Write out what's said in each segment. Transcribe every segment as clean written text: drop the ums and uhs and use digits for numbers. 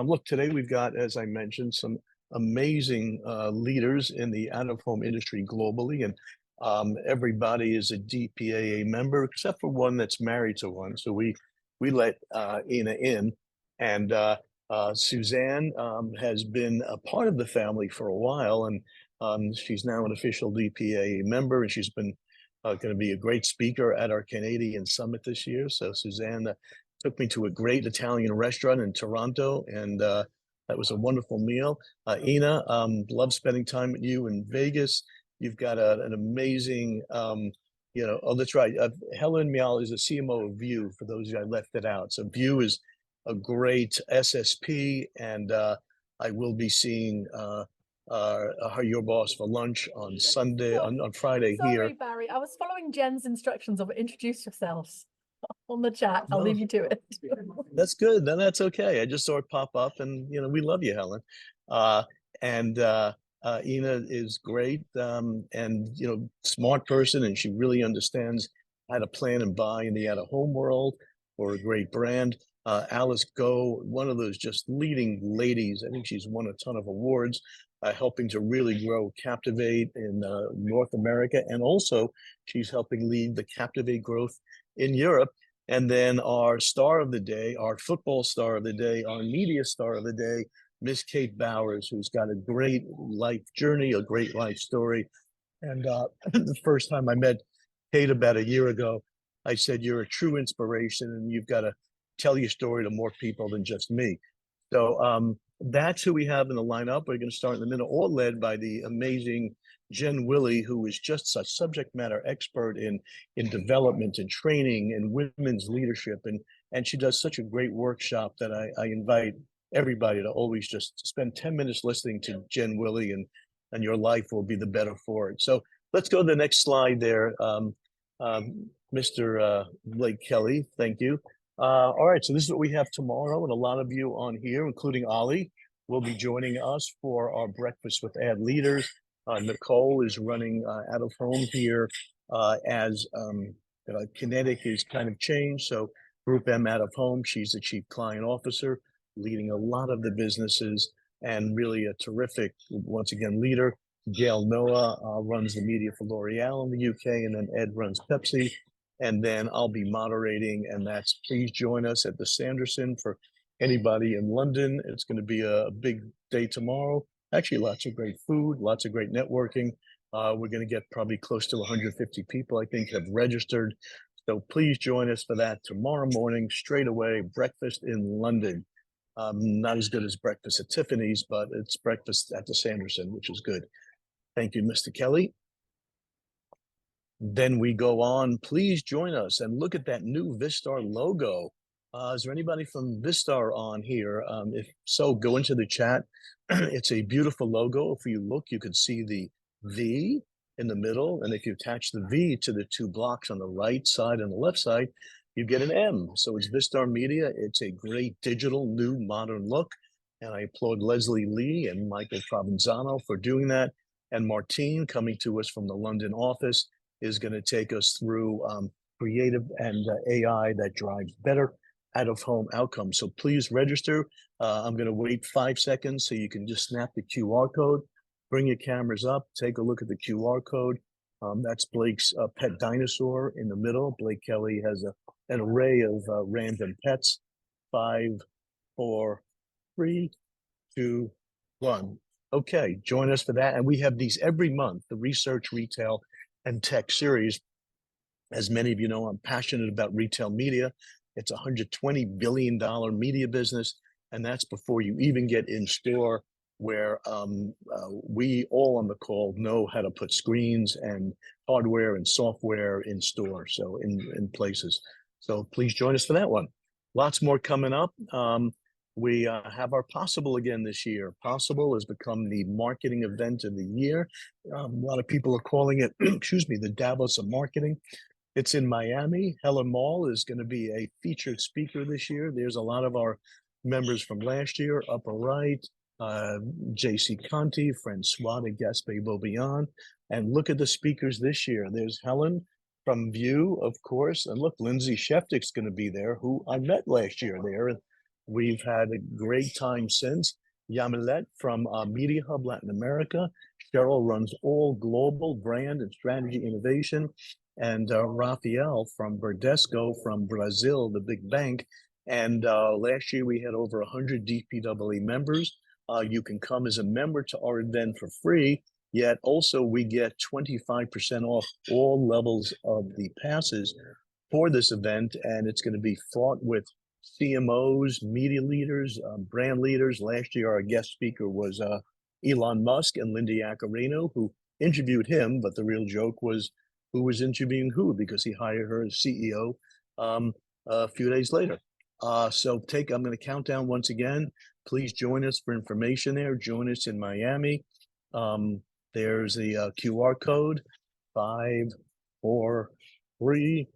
Look, today we've got, as I mentioned, some amazing leaders in the out-of-home industry globally, and everybody is a DPAA member except for one that's married to one. So we let Ina in, and Suzanne has been a part of the family for a while, and she's now an official DPAA member, and she's been going to be a great speaker at our Canadian Summit this year. So Suzanne took me to a great Italian restaurant in Toronto, and that was a wonderful meal. Ina, love spending time with you in Vegas. You've got an amazing, oh, that's right. Helen Mial is a CMO of View, for those of you I left it out. So View is a great SSP, and I will be seeing your boss for lunch on Sunday, on Friday Sorry, here. Barry. I was following Jen's instructions of introduce yourselves on the chat. I'll No, leave you to it. that's good. Then that's okay. I just saw it pop up, and we love you, Helen. And Ina is great, and smart person, and she really understands how to plan and buy in the out-of-home world for a great brand. Alice Go, one of those just leading ladies. I think she's won a ton of awards, helping to really grow Captivate in North America, and also she's helping lead the Captivate growth in Europe. And then our star of the day, our football star of the day, our media star of the day, Miss Kate Bowers, who's got a great life journey, a great life story. And the first time I met Kate about a year ago, I said, "You're a true inspiration, and you've got to tell your story to more people than just me." So that's who we have in the lineup. We're going to start in a minute, all led by the amazing Jen Willie, who is just such subject matter expert in development and training and women's leadership. And she does such a great workshop that I invite everybody to always just spend 10 minutes listening to Jen Willie, and your life will be the better for it. So let's go to the next slide there. Mr. Blake Kelly, thank you. All right, so this is what we have tomorrow, and a lot of you on here, including Ali, will be joining us for our Breakfast with Ad Leaders. Nicole is running out of home here as Kinetic is kind of changed. So Group M out of home, she's the Chief Client Officer, leading a lot of the businesses, and really a terrific, once again, leader. Gail Noah runs the media for L'Oreal in the UK, and then Ed runs Pepsi. And then I'll be moderating, and that's please join us at the Sanderson for anybody in London. It's going to be a big day tomorrow. Actually, lots of great food, lots of great networking. We're going to get probably close to 150 people, I think, have registered. So please join us for that tomorrow morning, straight away, breakfast in London. Not as good as breakfast at Tiffany's, but it's breakfast at the Sanderson, which is good. Thank you, Mr. Kelly. Then we go on. Please join us and look at that new Vistar logo. Is there anybody from Vistar on here? If so, go into the chat. It's a beautiful logo. If you look, you can see the V in the middle. And if you attach the V to the two blocks on the right side and the left side, you get an M. So it's Vistar Media. It's a great digital, new, modern look. And I applaud Leslie Lee and Michael Provenzano for doing that. And Martine, coming to us from the London office, is going to take us through creative and AI that drives better out-of-home outcomes. So please register. I'm going to wait 5 seconds so you can just snap the QR code, bring your cameras up, take a look at the QR code. That's Blake's pet dinosaur in the middle. Blake Kelly has an array of random pets. 5, 4, 3, 2, 1. Okay, join us for that. And we have these every month, the Research, Retail, and Tech series. As many of you know, I'm passionate about retail media. It's a $120 billion media business, and that's before you even get in store, where we all on the call know how to put screens and hardware and software in store, so in places. So please join us for that one. Lots more coming up. We have our Possible again this year. Possible has become the marketing event of the year. A lot of people are calling it, excuse me, the Davos of marketing. It's in Miami. Helen Mall is going to be a featured speaker this year. There's a lot of our members from last year, upper right, JC Conti, Francois de Gaspé Beaubillon. And look at the speakers this year. There's Helen from View, of course. And look, Lindsay Sheftick's going to be there, who I met last year there. We've had a great time since. Yamilet from Media Hub Latin America. Cheryl runs all global brand and strategy innovation. And Rafael from Bradesco from Brazil, the big bank. And last year we had over 100 DPEE members. You can come as a member to our event for free. Yet also we get 25% off all levels of the passes for this event, and it's going to be fraught with CMOs, media leaders, brand leaders. Last year, our guest speaker was Elon Musk and Lindy Yaccarino, who interviewed him, but the real joke was who was interviewing who, because he hired her as CEO a few days later. So I'm going to count down once again. Please join us for information there. Join us in Miami. There's the QR code, 5, 4, 3,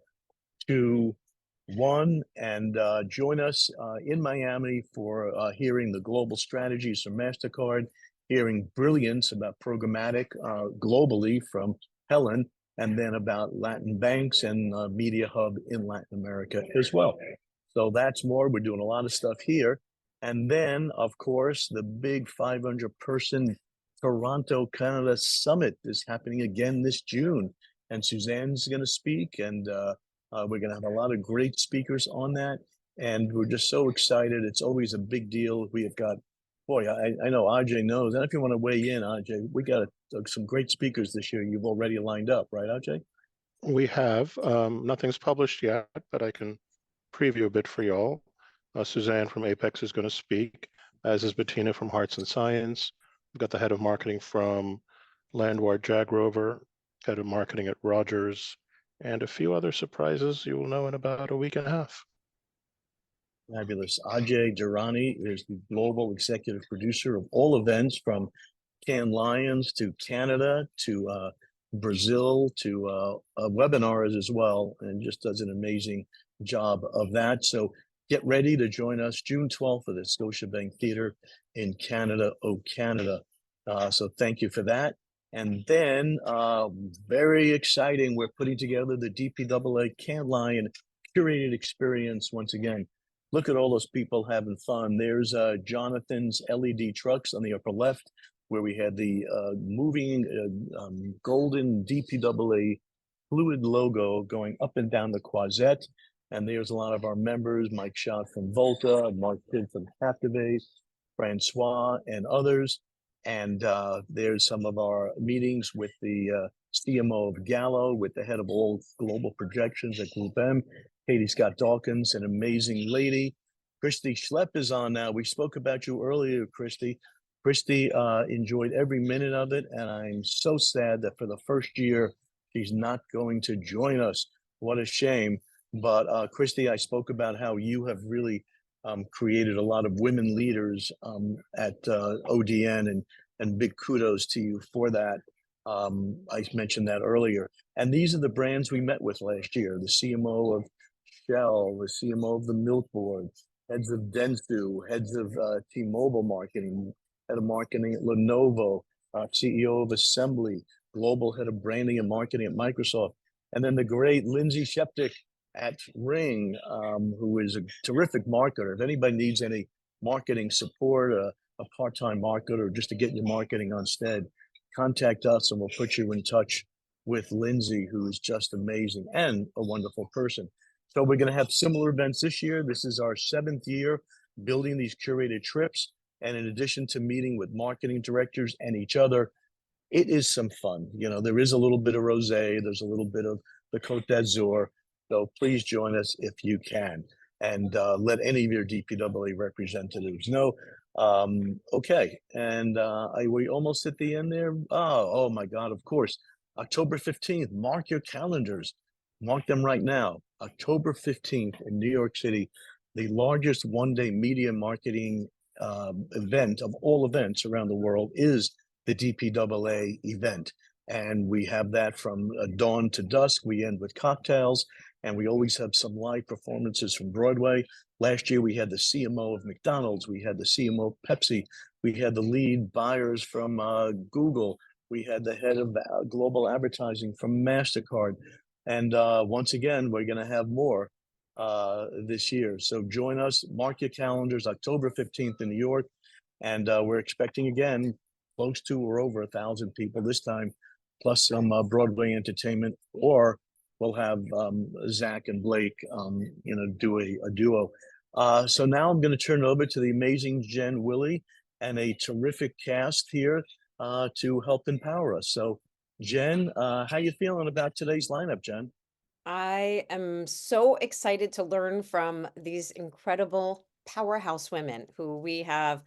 2, 1, and join us in Miami for hearing the global strategies from MasterCard, hearing brilliance about programmatic globally from Helen, and then about Latin banks and Media Hub in Latin America as well. So that's more. We're doing a lot of stuff here. And then, of course, the big 500-person Toronto, Canada Summit is happening again this June. And Suzanne's going to speak, and we're going to have a lot of great speakers on that. And we're just so excited. It's always a big deal. We have got, boy, I know Ajay knows. And if you want to weigh in, Ajay, we got some great speakers this year you've already lined up, right, Ajay? We have. Nothing's published yet, but I can preview a bit for y'all. Suzanne from Apex is going to speak, as is Bettina from Hearts and Science. We've got the head of marketing from Landward Jagrover, head of marketing at Rogers, and a few other surprises you will know in about a week and a half. Fabulous. Ajay Durrani is the global executive producer of all events from Cannes Lions to Canada to Brazil to webinars as well, and just does an amazing job of that. So get ready to join us June 12th at the Scotiabank Theatre in Canada, Canada. So thank you for that. And then very exciting, we're putting together the DPEE Cannes Lion curated experience once again. Look at all those people having fun. There's Jonathan's LED trucks on the upper left, where we had the moving golden DPEE fluid logo going up and down the Croisette. And there's a lot of our members, Mike Schott from Volta, Mark Kidd from Captivate, Francois, and others. And there's some of our meetings with the CMO of Gallo, with the head of all global projections at Group M, Katie Scott Dawkins, an amazing lady. Christy Schlepp is on now. We spoke about you earlier, Christy. Christy enjoyed every minute of it, and I'm so sad that for the first year, she's not going to join us. What a shame. But Christy, I spoke about how you have really created a lot of women leaders at ODN, and big kudos to you for that. I mentioned that earlier. And these are the brands we met with last year, the CMO of Shell, the CMO of the Milk Board, heads of Dentsu, heads of T-Mobile marketing, head of marketing at Lenovo, CEO of Assembly, global head of branding and marketing at Microsoft. And then the great Lindsay Sheptick at Ring, who is a terrific marketer. If anybody needs any marketing support, a part-time marketer, or just to get your marketing on stead, contact us and we'll put you in touch with Lindsay, who is just amazing and a wonderful person. So we're going to have similar events this year. This is our 7th year building these curated trips. And in addition to meeting with marketing directors and each other, it is some fun. You know, there is a little bit of rosé, there's a little bit of the Côte d'Azur. So please join us if you can, and let any of your DPEE representatives know. Okay, and we almost at the end there. Oh my God, of course. October 15th, mark your calendars. Mark them right now. October 15th in New York City, the largest one-day media marketing event of all events around the world is the DPEE event. And we have that from dawn to dusk. We end with cocktails, and we always have some live performances from Broadway. Last year, we had the CMO of McDonald's. We had the CMO of Pepsi. We had the lead buyers from Google. We had the head of global advertising from MasterCard. And once again, we're going to have more. this year. So join us, mark your calendars, October 15th in New York. And we're expecting again, close to or over 1,000 people this time, plus some Broadway entertainment, or we'll have Zach and Blake, do a duo. So now I'm going to turn it over to the amazing Jen Willie and a terrific cast here to help empower us. So Jen, how you feeling about today's lineup, Jen? I am so excited to learn from these incredible powerhouse women who we have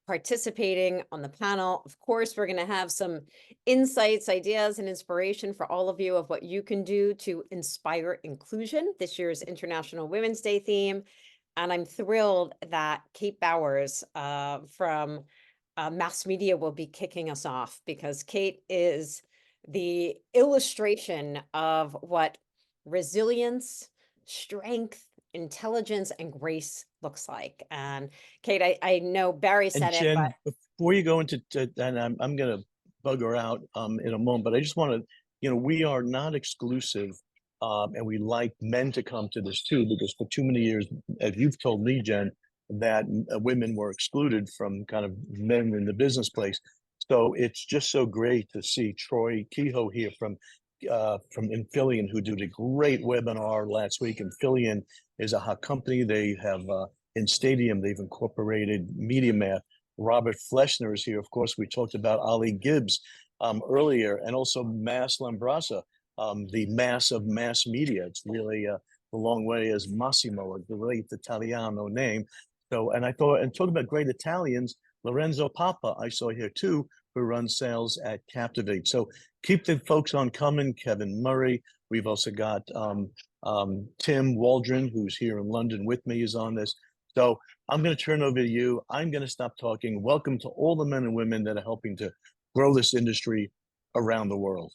participating on the panel. Of course, we're going to have some insights, ideas, and inspiration for all of you of what you can do to inspire inclusion, this year's International Women's Day theme. And I'm thrilled that Kate Bowers from Mass Media will be kicking us off, because Kate is the illustration of what resilience, strength, intelligence, and grace looks like. And Kate, I know Barry And said it, Jen, but before you go into, and I'm going to bug her out in a moment, but I just want to, we are not exclusive, and we like men to come to this too, because for too many years, as you've told me, Jen, that women were excluded from kind of men in the business place. So it's just so great to see Troy Kehoe here from Infillion, who did a great webinar last week. Infillion is a hot company. They have in Stadium, they've incorporated Media Math. Robert Fleshner is here. Of course, we talked about Ali Gibbs earlier, and also Mass Lambrasa, the mass of mass media. It's really a long way as Massimo, a great Italiano name. So, and I thought, and talking about great Italians, Lorenzo Papa, I saw here too, who runs sales at Captivate. So keep the folks on coming. Kevin Murray. We've also got Tim Waldron, who's here in London with me, is on this. So I'm going to turn over to you. I'm going to stop talking. Welcome to all the men and women that are helping to grow this industry around the world.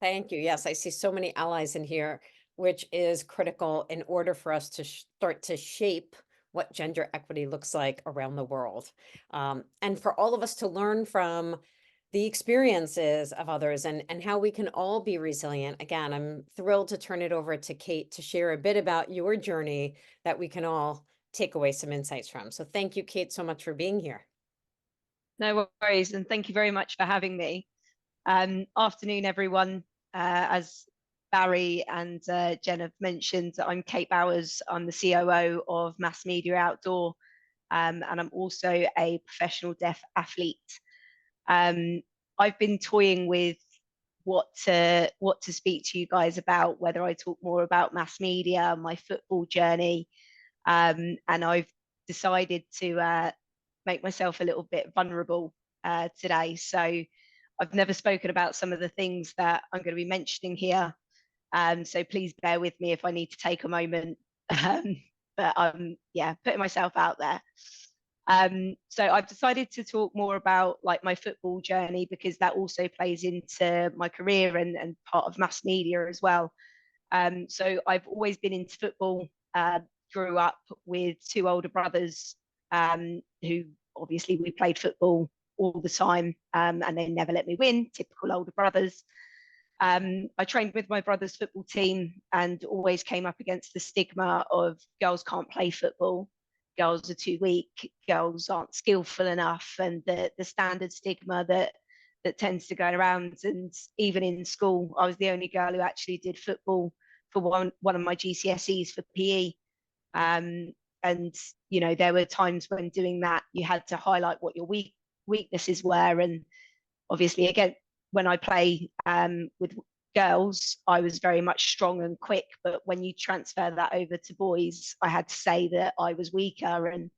thank you. Yes, I see so many allies in here, which is critical in order for us to start to shape what gender equity looks like around the world. And for all of us to learn from the experiences of others and how we can all be resilient. Again, I'm thrilled to turn it over to Kate to share a bit about your journey that we can all take away some insights from. So thank you, Kate, so much for being here. No worries, and thank you very much for having me. Afternoon, everyone. As Barry and Jen have mentioned, I'm Kate Bowers. I'm the COO of Mass Media Outdoor, and I'm also a professional deaf athlete. I've been toying with what to speak to you guys about, whether I talk more about mass media, my football journey, and I've decided to make myself a little bit vulnerable today. So I've never spoken about some of the things that I'm going to be mentioning here. So please bear with me if I need to take a moment. But I'm putting myself out there. So I've decided to talk more about like my football journey, because that also plays into my career and part of mass media as well. So I've always been into football, grew up with two older brothers who obviously we played football all the time, and they never let me win, typical older brothers. I trained with my brother's football team and always came up against the stigma of girls can't play football, girls are too weak, girls aren't skillful enough, and the standard stigma that tends to go around. And even in school, I was the only girl who actually did football for one of my GCSEs for PE. And there were times when doing that, you had to highlight what your weaknesses were. And obviously, again, when I play with girls, I was very much strong and quick. But when you transfer that over to boys, I had to say that I was weaker and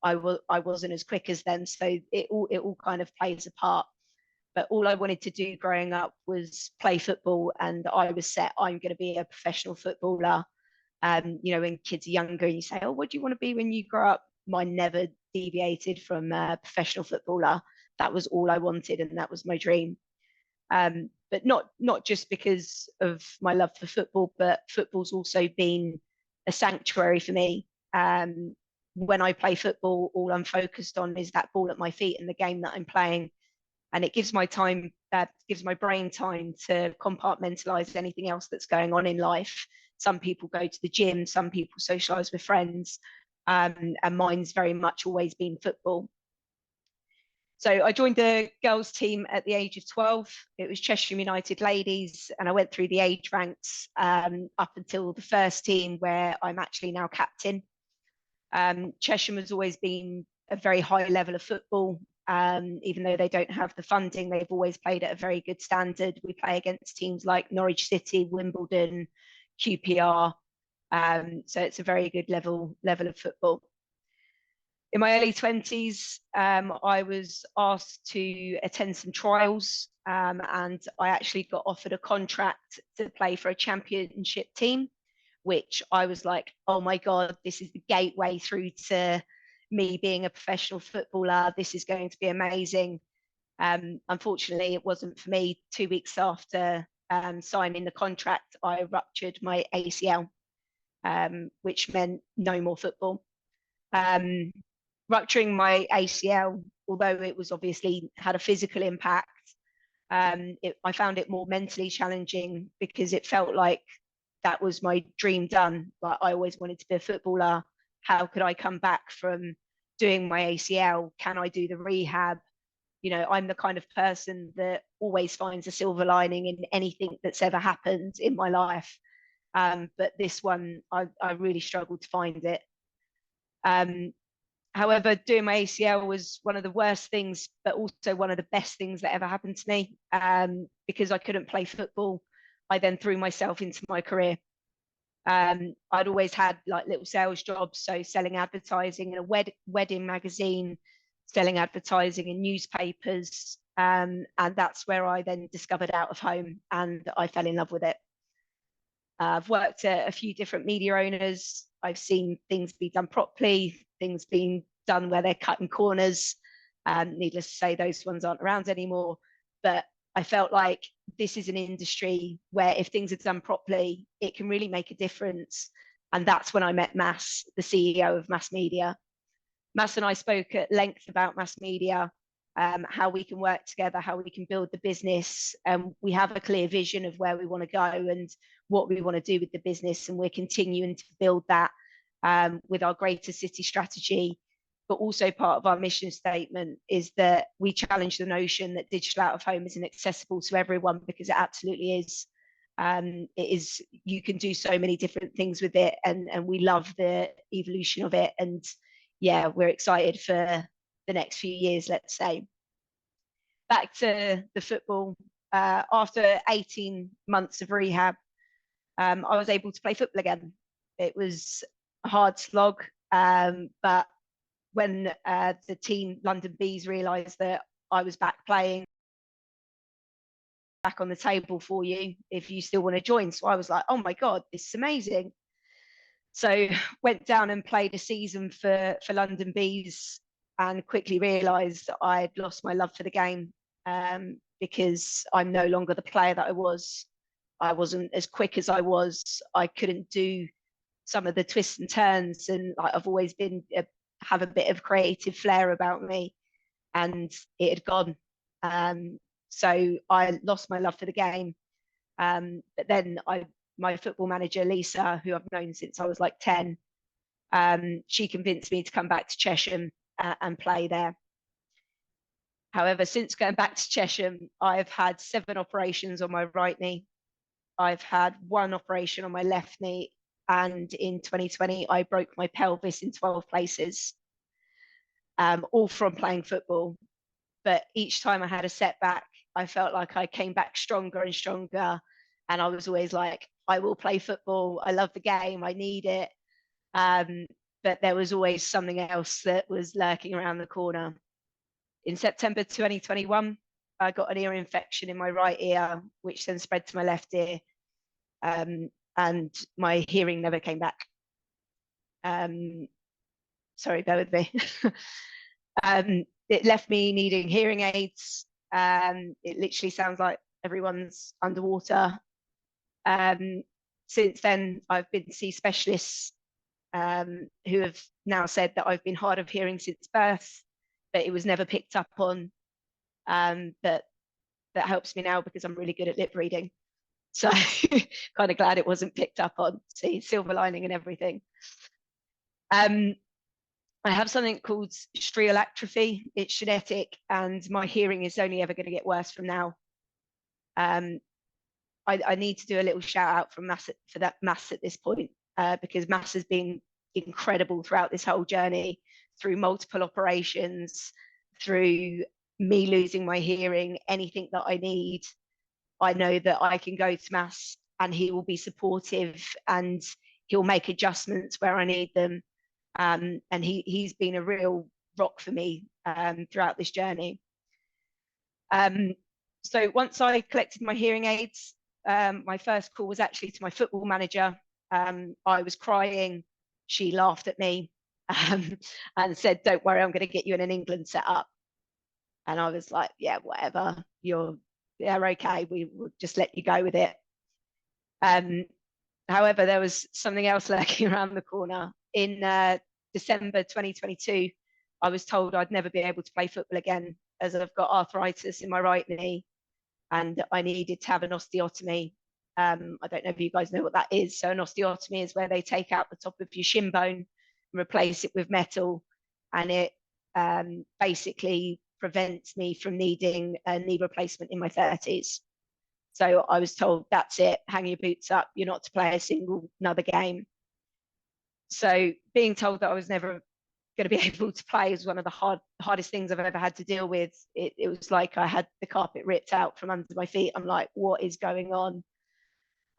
I wasn't as quick as them. So it all kind of plays a part. But all I wanted to do growing up was play football, and I was set, I'm going to be a professional footballer. When kids are younger and you say, oh, what do you want to be when you grow up? Mine never deviated from a professional footballer. That was all I wanted, and that was my dream. But not just because of my love for football, but football's also been a sanctuary for me. When I play football, all I'm focused on is that ball at my feet and the game that I'm playing. And it gives my brain time to compartmentalize anything else that's going on in life, Some people go to the gym, some people socialise with friends, and mine's very much always been football. So I joined the girls team at the age of 12. It was Cheshire United ladies, and I went through the age ranks up until the first team, where I'm actually now captain. Cheshire has always been a very high level of football. Even though they don't have the funding, they've always played at a very good standard. We play against teams like Norwich City, Wimbledon, QPR. So it's a very good level of football. In my early 20s, I was asked to attend some trials, and I actually got offered a contract to play for a championship team, which I was like, oh my God, this is the gateway through to me being a professional footballer. This is going to be amazing. Unfortunately, it wasn't for me. 2 weeks after signing the contract, I ruptured my ACL, which meant no more football. Rupturing my ACL, although it was obviously had a physical impact, I found it more mentally challenging, because it felt like that was my dream done. Like, I always wanted to be a footballer. How could I come back from doing my ACL? Can I do the rehab? You know, I'm the kind of person that always finds a silver lining in anything that's ever happened in my life. But this one, I really struggled to find it. However, doing my ACL was one of the worst things, but also one of the best things that ever happened to me. Because I couldn't play football, I then threw myself into my career. I'd always had like little sales jobs, so selling advertising in a wedding magazine, selling advertising in newspapers, and that's where I then discovered Out of Home, and I fell in love with it. I've worked at a few different media owners. I've seen things be done properly, things being done where they're cutting corners. Needless to say, those ones aren't around anymore. But I felt like this is an industry where if things are done properly, it can really make a difference. And that's when I met Mass, the CEO of Mass Media. Mass and I spoke at length about Mass Media, how we can work together, how we can build the business. We have a clear vision of where we want to go and what we want to do with the business, and we're continuing to build that with our greater city strategy. But also part of our mission statement is that we challenge the notion that digital out of home isn't accessible to everyone, because it absolutely is. It is. You can do so many different things with it, and we love the evolution of it. And yeah, we're excited for the next few years, let's say. Back to the football. After 18 months of rehab, I was able to play football again. It was a hard slog, but when the team, London Bees, realised that I was back playing, back on the table for you if you still want to join. So I was like, oh my God, this is amazing. So went down and played a season for London Bees, and quickly realised that I'd lost my love for the game, because I'm no longer the player that I was. I wasn't as quick as I was. I couldn't do some of the twists and turns, and I've always been have a bit of creative flair about me, and it had gone. So I lost my love for the game. But then my football manager, Lisa, who I've known since I was like 10, she convinced me to come back to Cheshire and play there. However, since going back to Cheshire, I've had 7 operations on my right knee. I've had 1 operation on my left knee, and in 2020, I broke my pelvis in 12 places, all from playing football. But each time I had a setback, I felt like I came back stronger and stronger. And I was always like, I will play football. I love the game. I need it. But there was always something else that was lurking around the corner. In September 2021, I got an ear infection in my right ear, which then spread to my left ear. And my hearing never came back. Sorry, bear with me. It left me needing hearing aids. It literally sounds like everyone's underwater. Since then, I've been to see specialists who have now said that I've been hard of hearing since birth, but it was never picked up on. But that helps me now because I'm really good at lip reading. So kind of glad it wasn't picked up on. See, silver lining and everything. I have something called strial atrophy. It's genetic, and my hearing is only ever going to get worse from now. I need to do a little shout out from Mass at this point, because Mass has been incredible throughout this whole journey, through multiple operations, through me losing my hearing. Anything that I need, I know that I can go to Mass and he will be supportive and he'll make adjustments where I need them. And he's been a real rock for me throughout this journey. So once I collected my hearing aids, my first call was actually to my football manager. I was crying. She laughed at me and said, "Don't worry, I'm going to get you in an England setup." And I was like, "Yeah, whatever. They're okay. We will just let you go with it." However, there was something else lurking around the corner. In December 2022, I was told I'd never be able to play football again, as I've got arthritis in my right knee and I needed to have an osteotomy. I don't know if you guys know what that is. So an osteotomy is where they take out the top of your shin bone and replace it with metal, and it basically prevents me from needing a knee replacement in my 30s. So I was told, that's it, hang your boots up, you're not to play a single another game. So being told that I was never going to be able to play is one of the hardest things I've ever had to deal with. It was like I had the carpet ripped out from under my feet. I'm like, what is going on?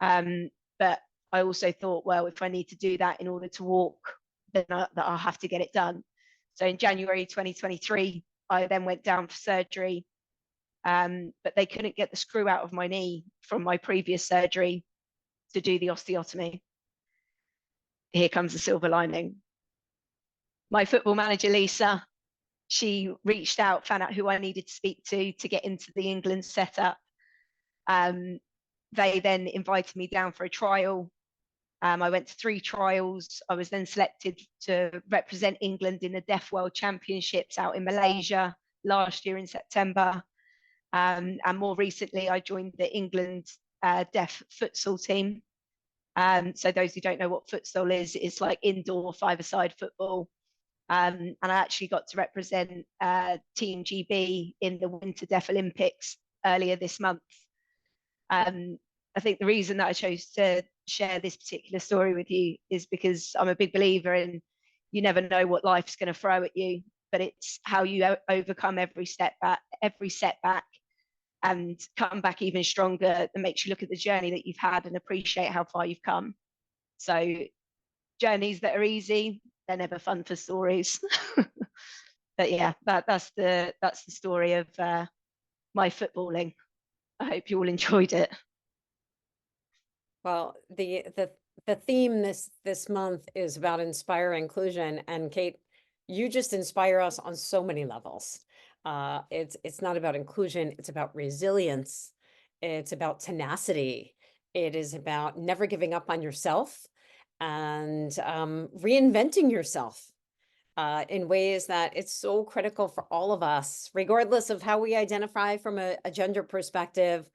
But I also thought, well, if I need to do that in order to walk, then I'll have to get it done. So in January 2023, I then went down for surgery, but they couldn't get the screw out of my knee from my previous surgery to do the osteotomy. Here comes the silver lining. My football manager, Lisa, she reached out, found out who I needed to speak to get into the England setup. They then invited me down for a trial. I went to 3 trials. I was then selected to represent England in the Deaf World Championships out in Malaysia last year in September. And more recently, I joined the England Deaf Futsal team. So those who don't know what futsal is, it's like indoor 5-a-side football. And I actually got to represent Team GB in the Winter Deaf Olympics earlier this month. I think the reason that I chose to share this particular story with you is because I'm a big believer in, you never know what life's going to throw at you, but it's how you overcome every setback and come back even stronger that makes you look at the journey that you've had and appreciate how far you've come. So journeys that are easy, they're never fun for stories. But yeah, that's the story of my footballing. I hope you all enjoyed it. Well, the theme this month is about inspire inclusion, and Kate, you just inspire us on so many levels. It's not about inclusion, it's about resilience, it's about tenacity, it is about never giving up on yourself and reinventing yourself in ways that it's so critical for all of us, regardless of how we identify from a gender perspective,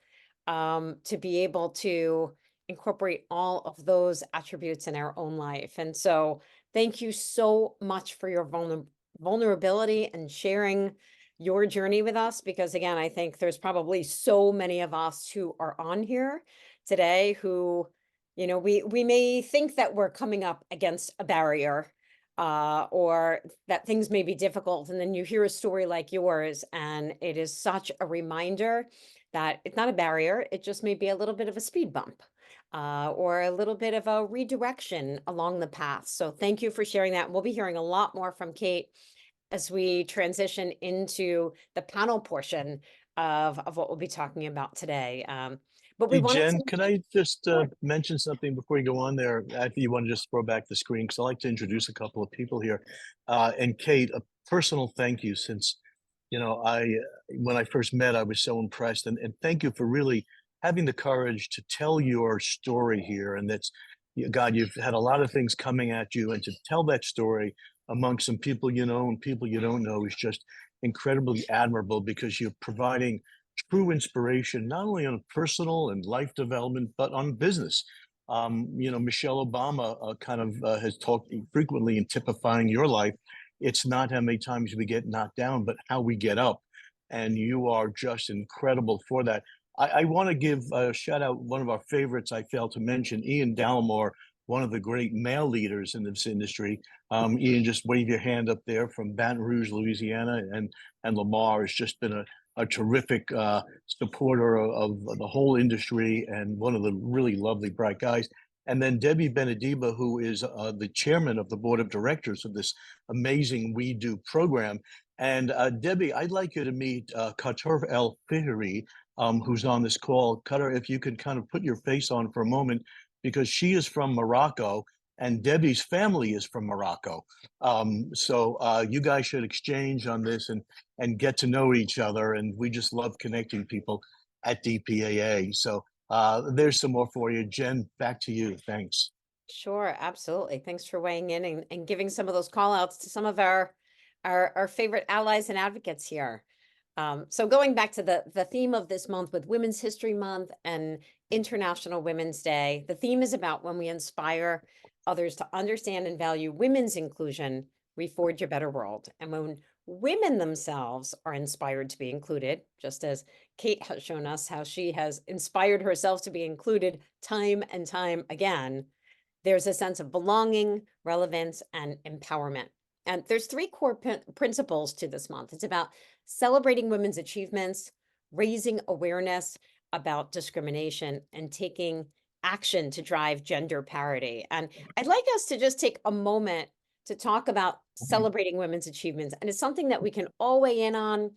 to be able to incorporate all of those attributes in our own life. And so thank you so much for your vulnerability and sharing your journey with us, because again, I think there's probably so many of us who are on here today who, you know, we may think that we're coming up against a barrier or that things may be difficult. And then you hear a story like yours, and it is such a reminder that it's not a barrier. It just may be a little bit of a speed bump or a little bit of a redirection along the path. So thank you for sharing that. We'll be hearing a lot more from Kate as we transition into the panel portion of what we'll be talking about today. But we wanted Jen, to... can I just mention something before you go on there? If you want to just throw back the screen, because I like to introduce a couple of people here. And Kate, a personal thank you, since, you know, when I first met, I was so impressed. And thank you for really having the courage to tell your story here. And that's, God, you've had a lot of things coming at you, and to tell that story among some people you know and people you don't know is just incredibly admirable, because you're providing true inspiration, not only on personal and life development, but on business. Michelle Obama has talked frequently in typifying your life. It's not how many times we get knocked down, but how we get up. And you are just incredible for that. I want to give a shout out, one of our favorites I failed to mention, Ian Dallimore, one of the great male leaders in this industry. Ian, just wave your hand up there from Baton Rouge, Louisiana, and Lamar has just been a terrific supporter of the whole industry and one of the really lovely, bright guys. And then Debbie Benediba, who is the chairman of the board of directors of this amazing We Do program. And Debbie, I'd like you to meet Qatar El Fihri, who's on this call. Qatar, if you could kind of put your face on for a moment, because she is from Morocco and Debbie's family is from Morocco. So you guys should exchange on this and get to know each other. And we just love connecting people at DPAA. So there's some more for you. Jen, back to you. Thanks. Sure, absolutely. Thanks for weighing in and giving some of those call outs to some of our favorite allies and advocates here. So going back to the theme of this month with Women's History Month and International Women's Day, the theme is about when we inspire others to understand and value women's inclusion, we forge a better world. And when women themselves are inspired to be included, just as Kate has shown us how she has inspired herself to be included time and time again, there's a sense of belonging, relevance, and empowerment. And there's three core principles to this month. It's about celebrating women's achievements, raising awareness about discrimination, and taking action to drive gender parity. And I'd like us to just take a moment to talk about celebrating women's achievements. And it's something that we can all weigh in on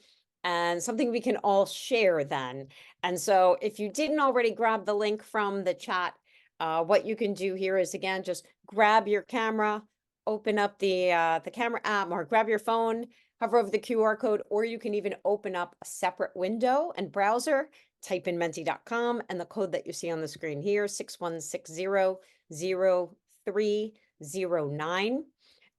and something we can all share then. And so if you didn't already grab the link from the chat, what you can do here is, again, just grab your camera, open up the camera app, or grab your phone, hover over the QR code, or you can even open up a separate window and browser, type in menti.com and the code that you see on the screen here, 61600309.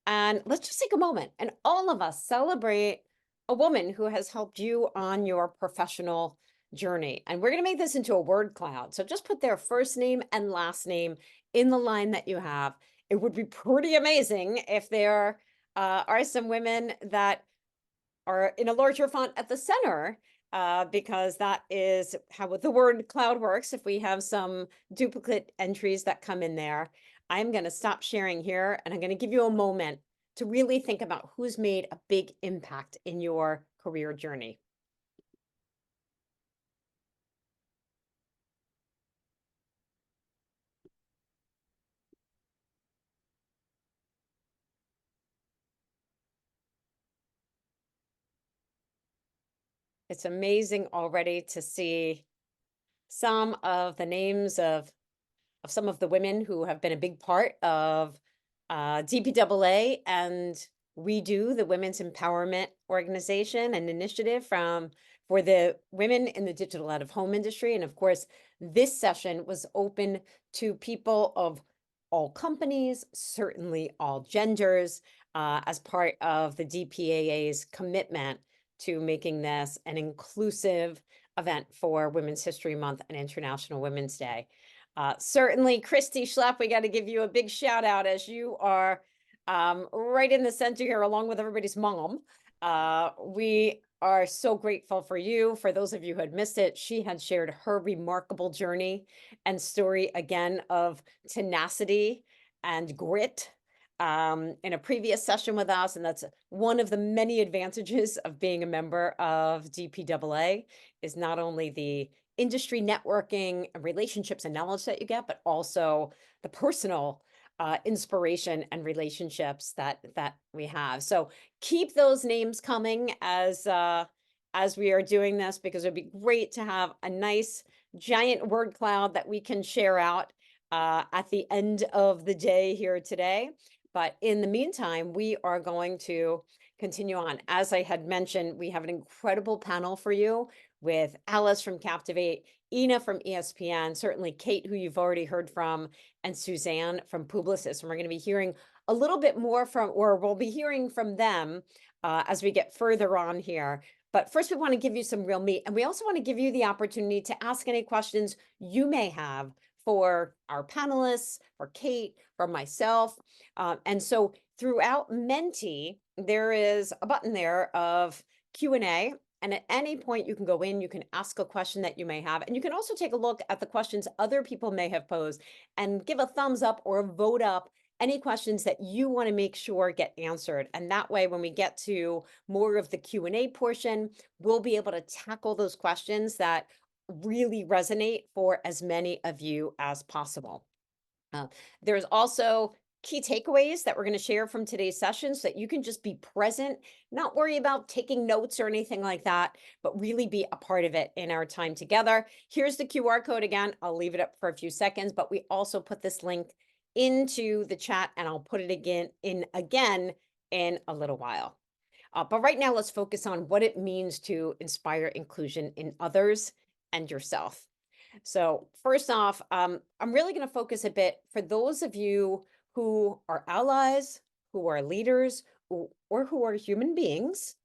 And let's just take a moment and all of us celebrate a woman who has helped you on your professional journey. And we're going to make this into a word cloud. So just put their first name and last name in the line that you have. It would be pretty amazing if there are some women that are in a larger font at the center, because that is how the word cloud works. If we have some duplicate entries that come in there, I'm going to stop sharing here and I'm going to give you a moment to really think about who's made a big impact in your career journey. It's amazing already to see some of the names of some of the women who have been a big part of DPAA and We Do, the Women's Empowerment Organization and Initiative for the women in the digital out of home industry. And of course, this session was open to people of all companies, certainly all genders, as part of the DPAA's commitment to making this an inclusive event for Women's History Month and International Women's Day. Certainly, Christy Schlepp, we got to give you a big shout out as you are right in the center here, along with everybody's mom. We are so grateful for you. For those of you who had missed it, she had shared her remarkable journey and story again of tenacity and grit in a previous session with us. And that's one of the many advantages of being a member of DPAA, is not only the industry networking and relationships and knowledge that you get, but also the personal inspiration and relationships that we have. So keep those names coming as we are doing this, because it'd be great to have a nice giant word cloud that we can share out at the end of the day here today. But in the meantime, we are going to continue on. As I had mentioned, we have an incredible panel for you with Alice from Captivate, Ina from ESPN, certainly Kate, who you've already heard from, and Suzanne from Publicis. And we're going to be hearing a little bit more from, or we'll be hearing from them as we get further on here. But first, we want to give you some real meat. And we also want to give you the opportunity to ask any questions you may have for our panelists, for Kate, for myself. And so throughout Menti, there is a button there of Q&A. And at any point, you can go in, you can ask a question that you may have. And you can also take a look at the questions other people may have posed and give a thumbs up or vote up any questions that you want to make sure get answered. And that way, when we get to more of the Q&A portion, we'll be able to tackle those questions that really resonate for as many of you as possible. There's also key takeaways that we're going to share from today's session so that you can just be present, not worry about taking notes or anything like that, but really be a part of it in our time together. Here's the QR code again. I'll leave it up for a few seconds, but we also put this link into the chat and I'll put it again in a little while. But right now, let's focus on what it means to inspire inclusion in others and yourself. So first off, I'm really going to focus a bit for those of you who are allies, who are leaders, or who are human beings.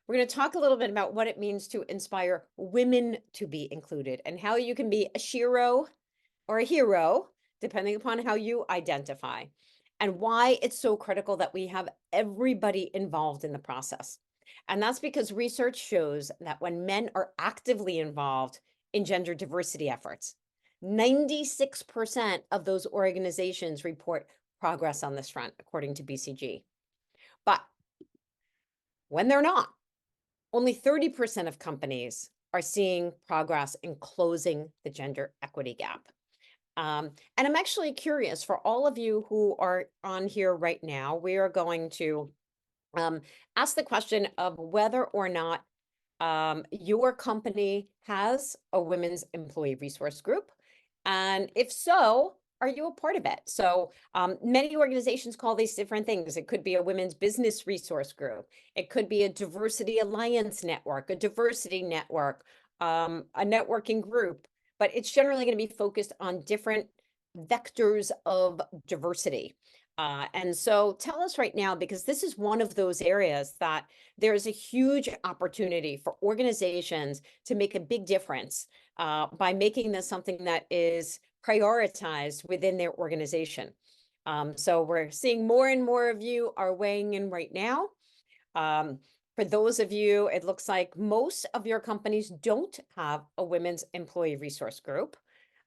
We're going to talk a little bit about what it means to inspire women to be included and how you can be a shero or a hero, depending upon how you identify, and why it's so critical that we have everybody involved in the process. And that's because research shows that when men are actively involved in gender diversity efforts, 96% of those organizations report progress on this front, according to BCG. But when they're not, only 30% of companies are seeing progress in closing the gender equity gap. And I'm actually curious, for all of you who are on here right now, we are going to ask the question of whether or not your company has a women's employee resource group. And if so, are you a part of it? So many organizations call these different things. It could be a women's business resource group. It could be a diversity alliance network, a diversity network, a networking group. But it's generally going to be focused on different vectors of diversity. And so tell us right now, because this is one of those areas that there's a huge opportunity for organizations to make a big difference by making this something that is prioritized within their organization. So we're seeing more and more of you are weighing in right now. For those of you, it looks like most of your companies don't have a women's employee resource group.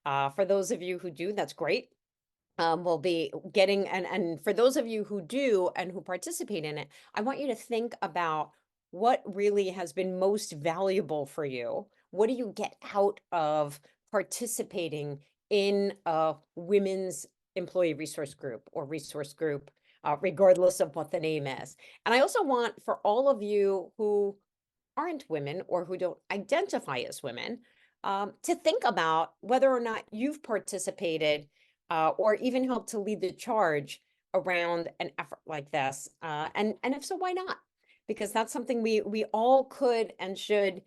For those of you who do, that's great. We'll be getting, and for those of you who do and who participate in it, I want you to think about what really has been most valuable for you. What do you get out of participating in a women's employee resource group or resource group, regardless of what the name is? And I also want for all of you who aren't women or who don't identify as women to think about whether or not you've participated or even helped to lead the charge around an effort like this. And if so, why not? Because that's something we all could and should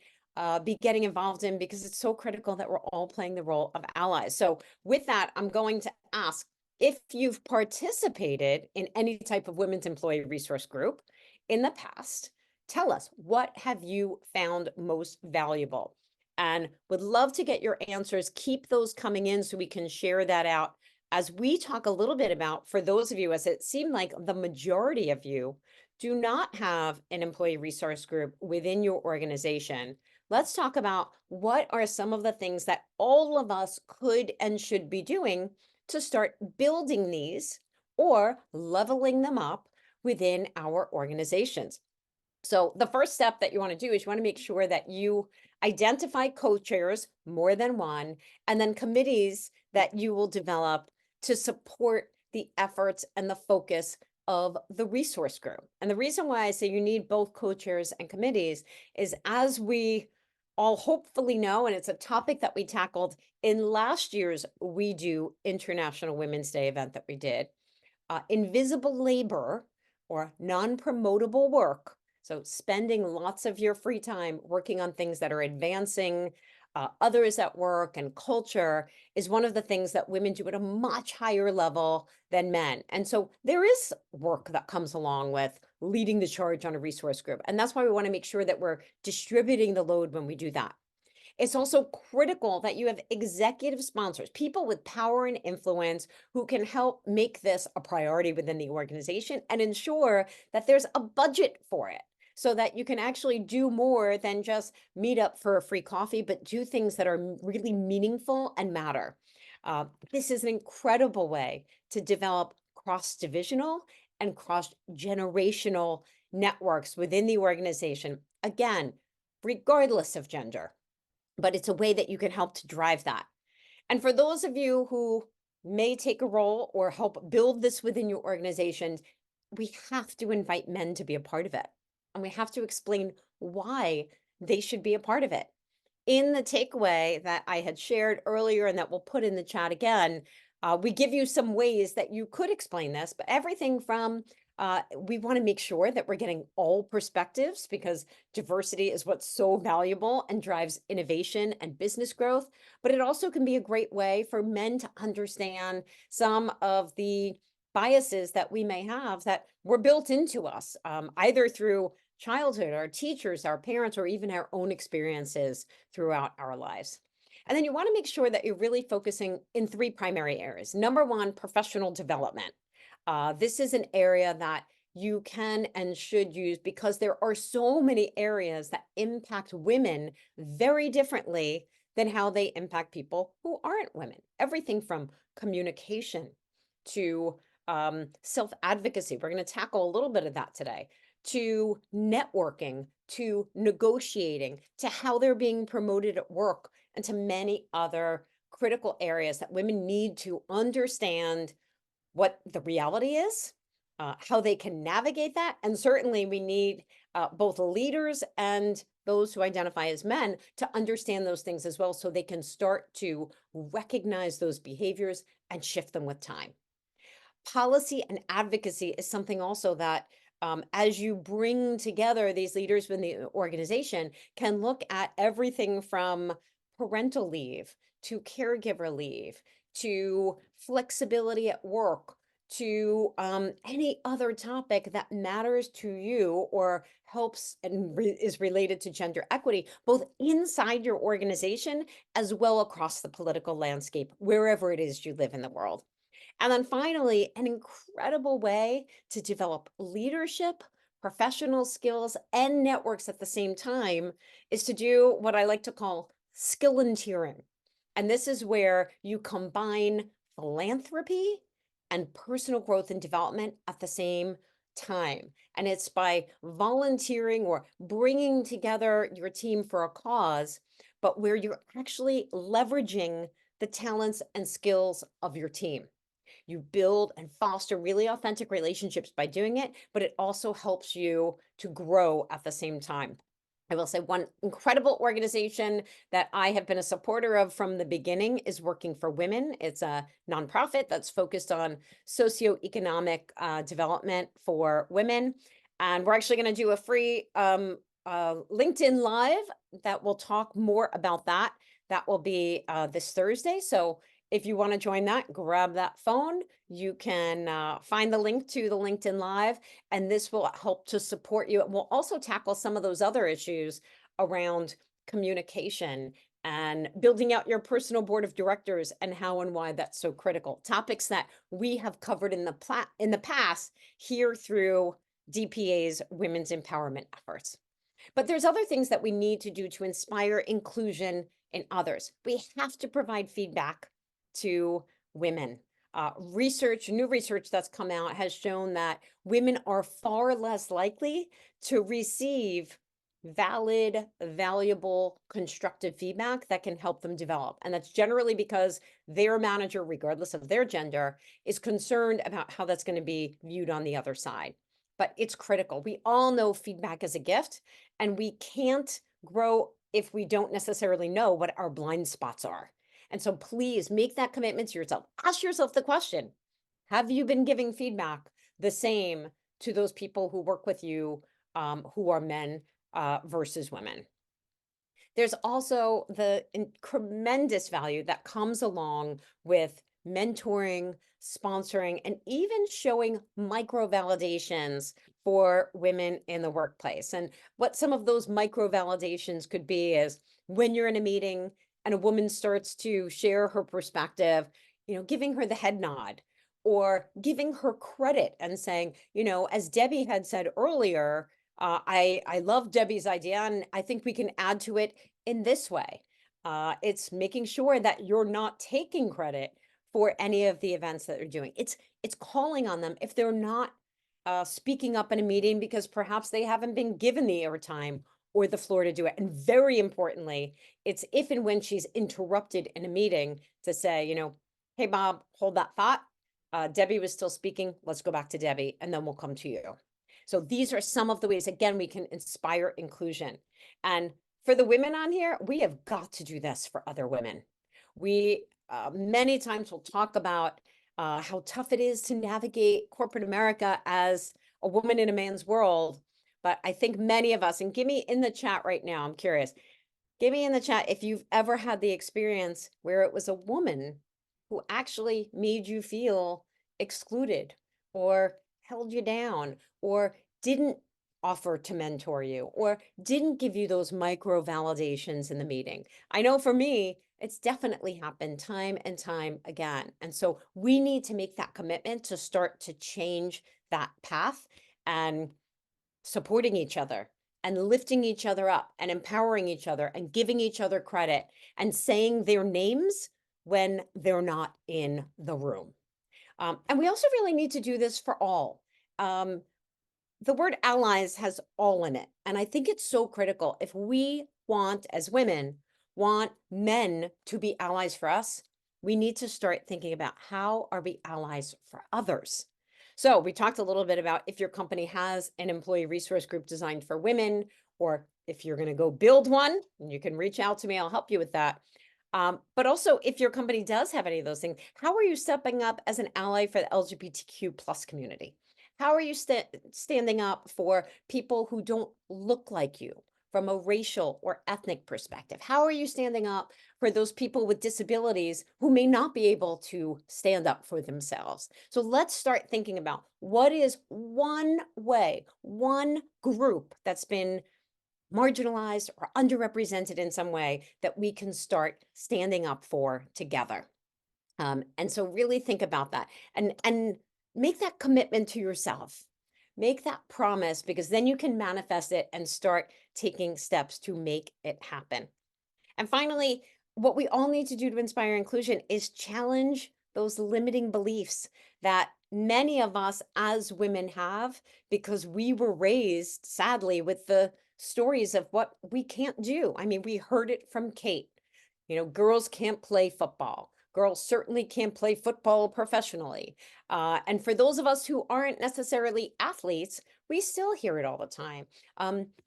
be getting involved in, because it's so critical that we're all playing the role of allies. So with that, I'm going to ask if you've participated in any type of women's employee resource group in the past. Tell us, what have you found most valuable? And would love to get your answers. Keep those coming in so we can share that out as we talk a little bit about, for those of you, as it seemed like the majority of you do not have an employee resource group within your organization. Let's talk about what are some of the things that all of us could and should be doing to start building these or leveling them up within our organizations. So the first step that you want to do is you want to make sure that you identify co-chairs, more than one, and then committees that you will develop to support the efforts and the focus of the resource group. And the reason why I say you need both co-chairs and committees is, as we all hopefully know, and it's a topic that we tackled in last year's We Do International Women's Day event that we did, invisible labor or non-promotable work. So spending lots of your free time working on things that are advancing others at work and culture is one of the things that women do at a much higher level than men. And so there is work that comes along with leading the charge on a resource group. And that's why we want to make sure that we're distributing the load when we do that. It's also critical that you have executive sponsors, people with power and influence who can help make this a priority within the organization and ensure that there's a budget for it so that you can actually do more than just meet up for a free coffee, but do things that are really meaningful and matter. This is an incredible way to develop cross-divisional and cross-generational networks within the organization, again, regardless of gender. But it's a way that you can help to drive that. And for those of you who may take a role or help build this within your organization, we have to invite men to be a part of it. And we have to explain why they should be a part of it. In the takeaway that I had shared earlier and that we'll put in the chat again, we give you some ways that you could explain this, but everything from we want to make sure that we're getting all perspectives because diversity is what's so valuable and drives innovation and business growth. But it also can be a great way for men to understand some of the biases that we may have that were built into us, either through childhood, our teachers, our parents, or even our own experiences throughout our lives. And then you want to make sure that you're really focusing in 3 primary areas. Number 1, professional development. This is an area that you can and should use because there are so many areas that impact women very differently than how they impact people who aren't women. Everything from communication to self-advocacy. We're going to tackle a little bit of that today. To networking, to negotiating, to how they're being promoted at work, and to many other critical areas that women need to understand what the reality is, how they can navigate that. And certainly we need both leaders and those who identify as men to understand those things as well so they can start to recognize those behaviors and shift them with time. Policy and advocacy is something also that as you bring together these leaders within the organization can look at everything from parental leave to caregiver leave to flexibility at work to any other topic that matters to you or helps and is related to gender equity, both inside your organization as well across the political landscape, wherever it is you live in the world. And then finally, an incredible way to develop leadership, professional skills, and networks at the same time is to do what I like to call skillanteering. And this is where you combine philanthropy and personal growth and development at the same time. And it's by volunteering or bringing together your team for a cause, but where you're actually leveraging the talents and skills of your team. You build and foster really authentic relationships by doing it, but it also helps you to grow at the same time. I will say one incredible organization that I have been a supporter of from the beginning is Working for Women. It's a nonprofit that's focused on socioeconomic development for women. And we're actually going to do a free LinkedIn Live that will talk more about that. That will be this Thursday. So if you want to join that, grab that phone. You can find the link to the LinkedIn Live, and this will help to support you. We'll also tackle some of those other issues around communication and building out your personal board of directors and how and why that's so critical. Topics that we have covered in the past here through DPA's women's empowerment efforts. But there's other things that we need to do to inspire inclusion in others. We have to provide feedback to women. New research that's come out has shown that women are far less likely to receive valid, valuable, constructive feedback that can help them develop. And that's generally because their manager, regardless of their gender, is concerned about how that's going to be viewed on the other side. But it's critical. We all know feedback is a gift, and we can't grow if we don't necessarily know what our blind spots are. And so please make that commitment to yourself. Ask yourself the question, have you been giving feedback the same to those people who work with you who are men versus women? There's also the tremendous value that comes along with mentoring, sponsoring, and even showing micro validations for women in the workplace. And what some of those micro validations could be is when you're in a meeting and a woman starts to share her perspective, giving her the head nod or giving her credit and saying, as Debbie had said earlier, I love Debbie's idea and I think we can add to it in this way. It's making sure that you're not taking credit for any of the events that they're doing. It's calling on them if they're not speaking up in a meeting because perhaps they haven't been given the airtime or the floor to do it. And very importantly, it's if and when she's interrupted in a meeting to say, hey, Bob, hold that thought. Debbie was still speaking. Let's go back to Debbie and then we'll come to you. So these are some of the ways, again, we can inspire inclusion. And for the women on here, we have got to do this for other women. We many times will talk about how tough it is to navigate corporate America as a woman in a man's world. But I think many of us, and give me in the chat right now, I'm curious, give me in the chat if you've ever had the experience where it was a woman who actually made you feel excluded or held you down or didn't offer to mentor you or didn't give you those micro validations in the meeting. I know for me, it's definitely happened time and time again. And so we need to make that commitment to start to change that path and supporting each other and lifting each other up and empowering each other and giving each other credit and saying their names when they're not in the room. And we also really need to do this for all. The word allies has all in it. And I think it's so critical. If we want, as women, want men to be allies for us, we need to start thinking about how are we allies for others. So we talked a little bit about if your company has an employee resource group designed for women, or if you're going to go build one, you can reach out to me. I'll help you with that. But also, if your company does have any of those things, how are you stepping up as an ally for the LGBTQ plus community? How are you standing up for people who don't look like you from a racial or ethnic perspective? How are you standing up for those people with disabilities who may not be able to stand up for themselves? So let's start thinking about what is one way, one group that's been marginalized or underrepresented in some way that we can start standing up for together. And so really think about that and make that commitment to yourself. Make that promise, because then you can manifest it and start taking steps to make it happen. And finally, what we all need to do to inspire inclusion is challenge those limiting beliefs that many of us as women have, because we were raised, sadly, with the stories of what we can't do. I mean, we heard it from Kate. Girls can't play football. Girls certainly can't play football professionally. And for those of us who aren't necessarily athletes, we still hear it all the time.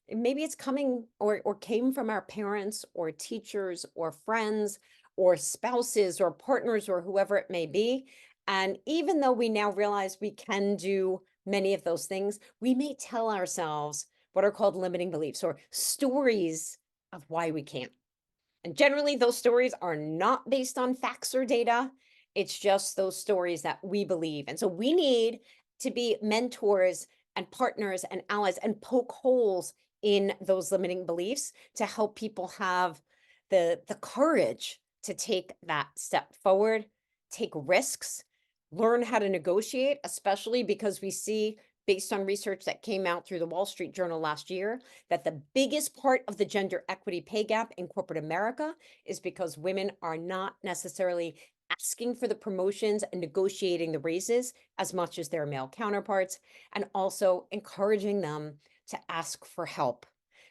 Maybe it's coming or came from our parents or teachers or friends or spouses or partners or whoever it may be. And even though we now realize we can do many of those things, we may tell ourselves what are called limiting beliefs or stories of why we can't. And generally, those stories are not based on facts or data. It's just those stories that we believe. And so we need to be mentors and partners and allies and poke holes in those limiting beliefs to help people have the courage to take that step forward, take risks, learn how to negotiate, especially because we see, based on research that came out through the Wall Street Journal last year, that the biggest part of the gender equity pay gap in corporate America is because women are not necessarily asking for the promotions and negotiating the raises as much as their male counterparts, and also encouraging them to ask for help.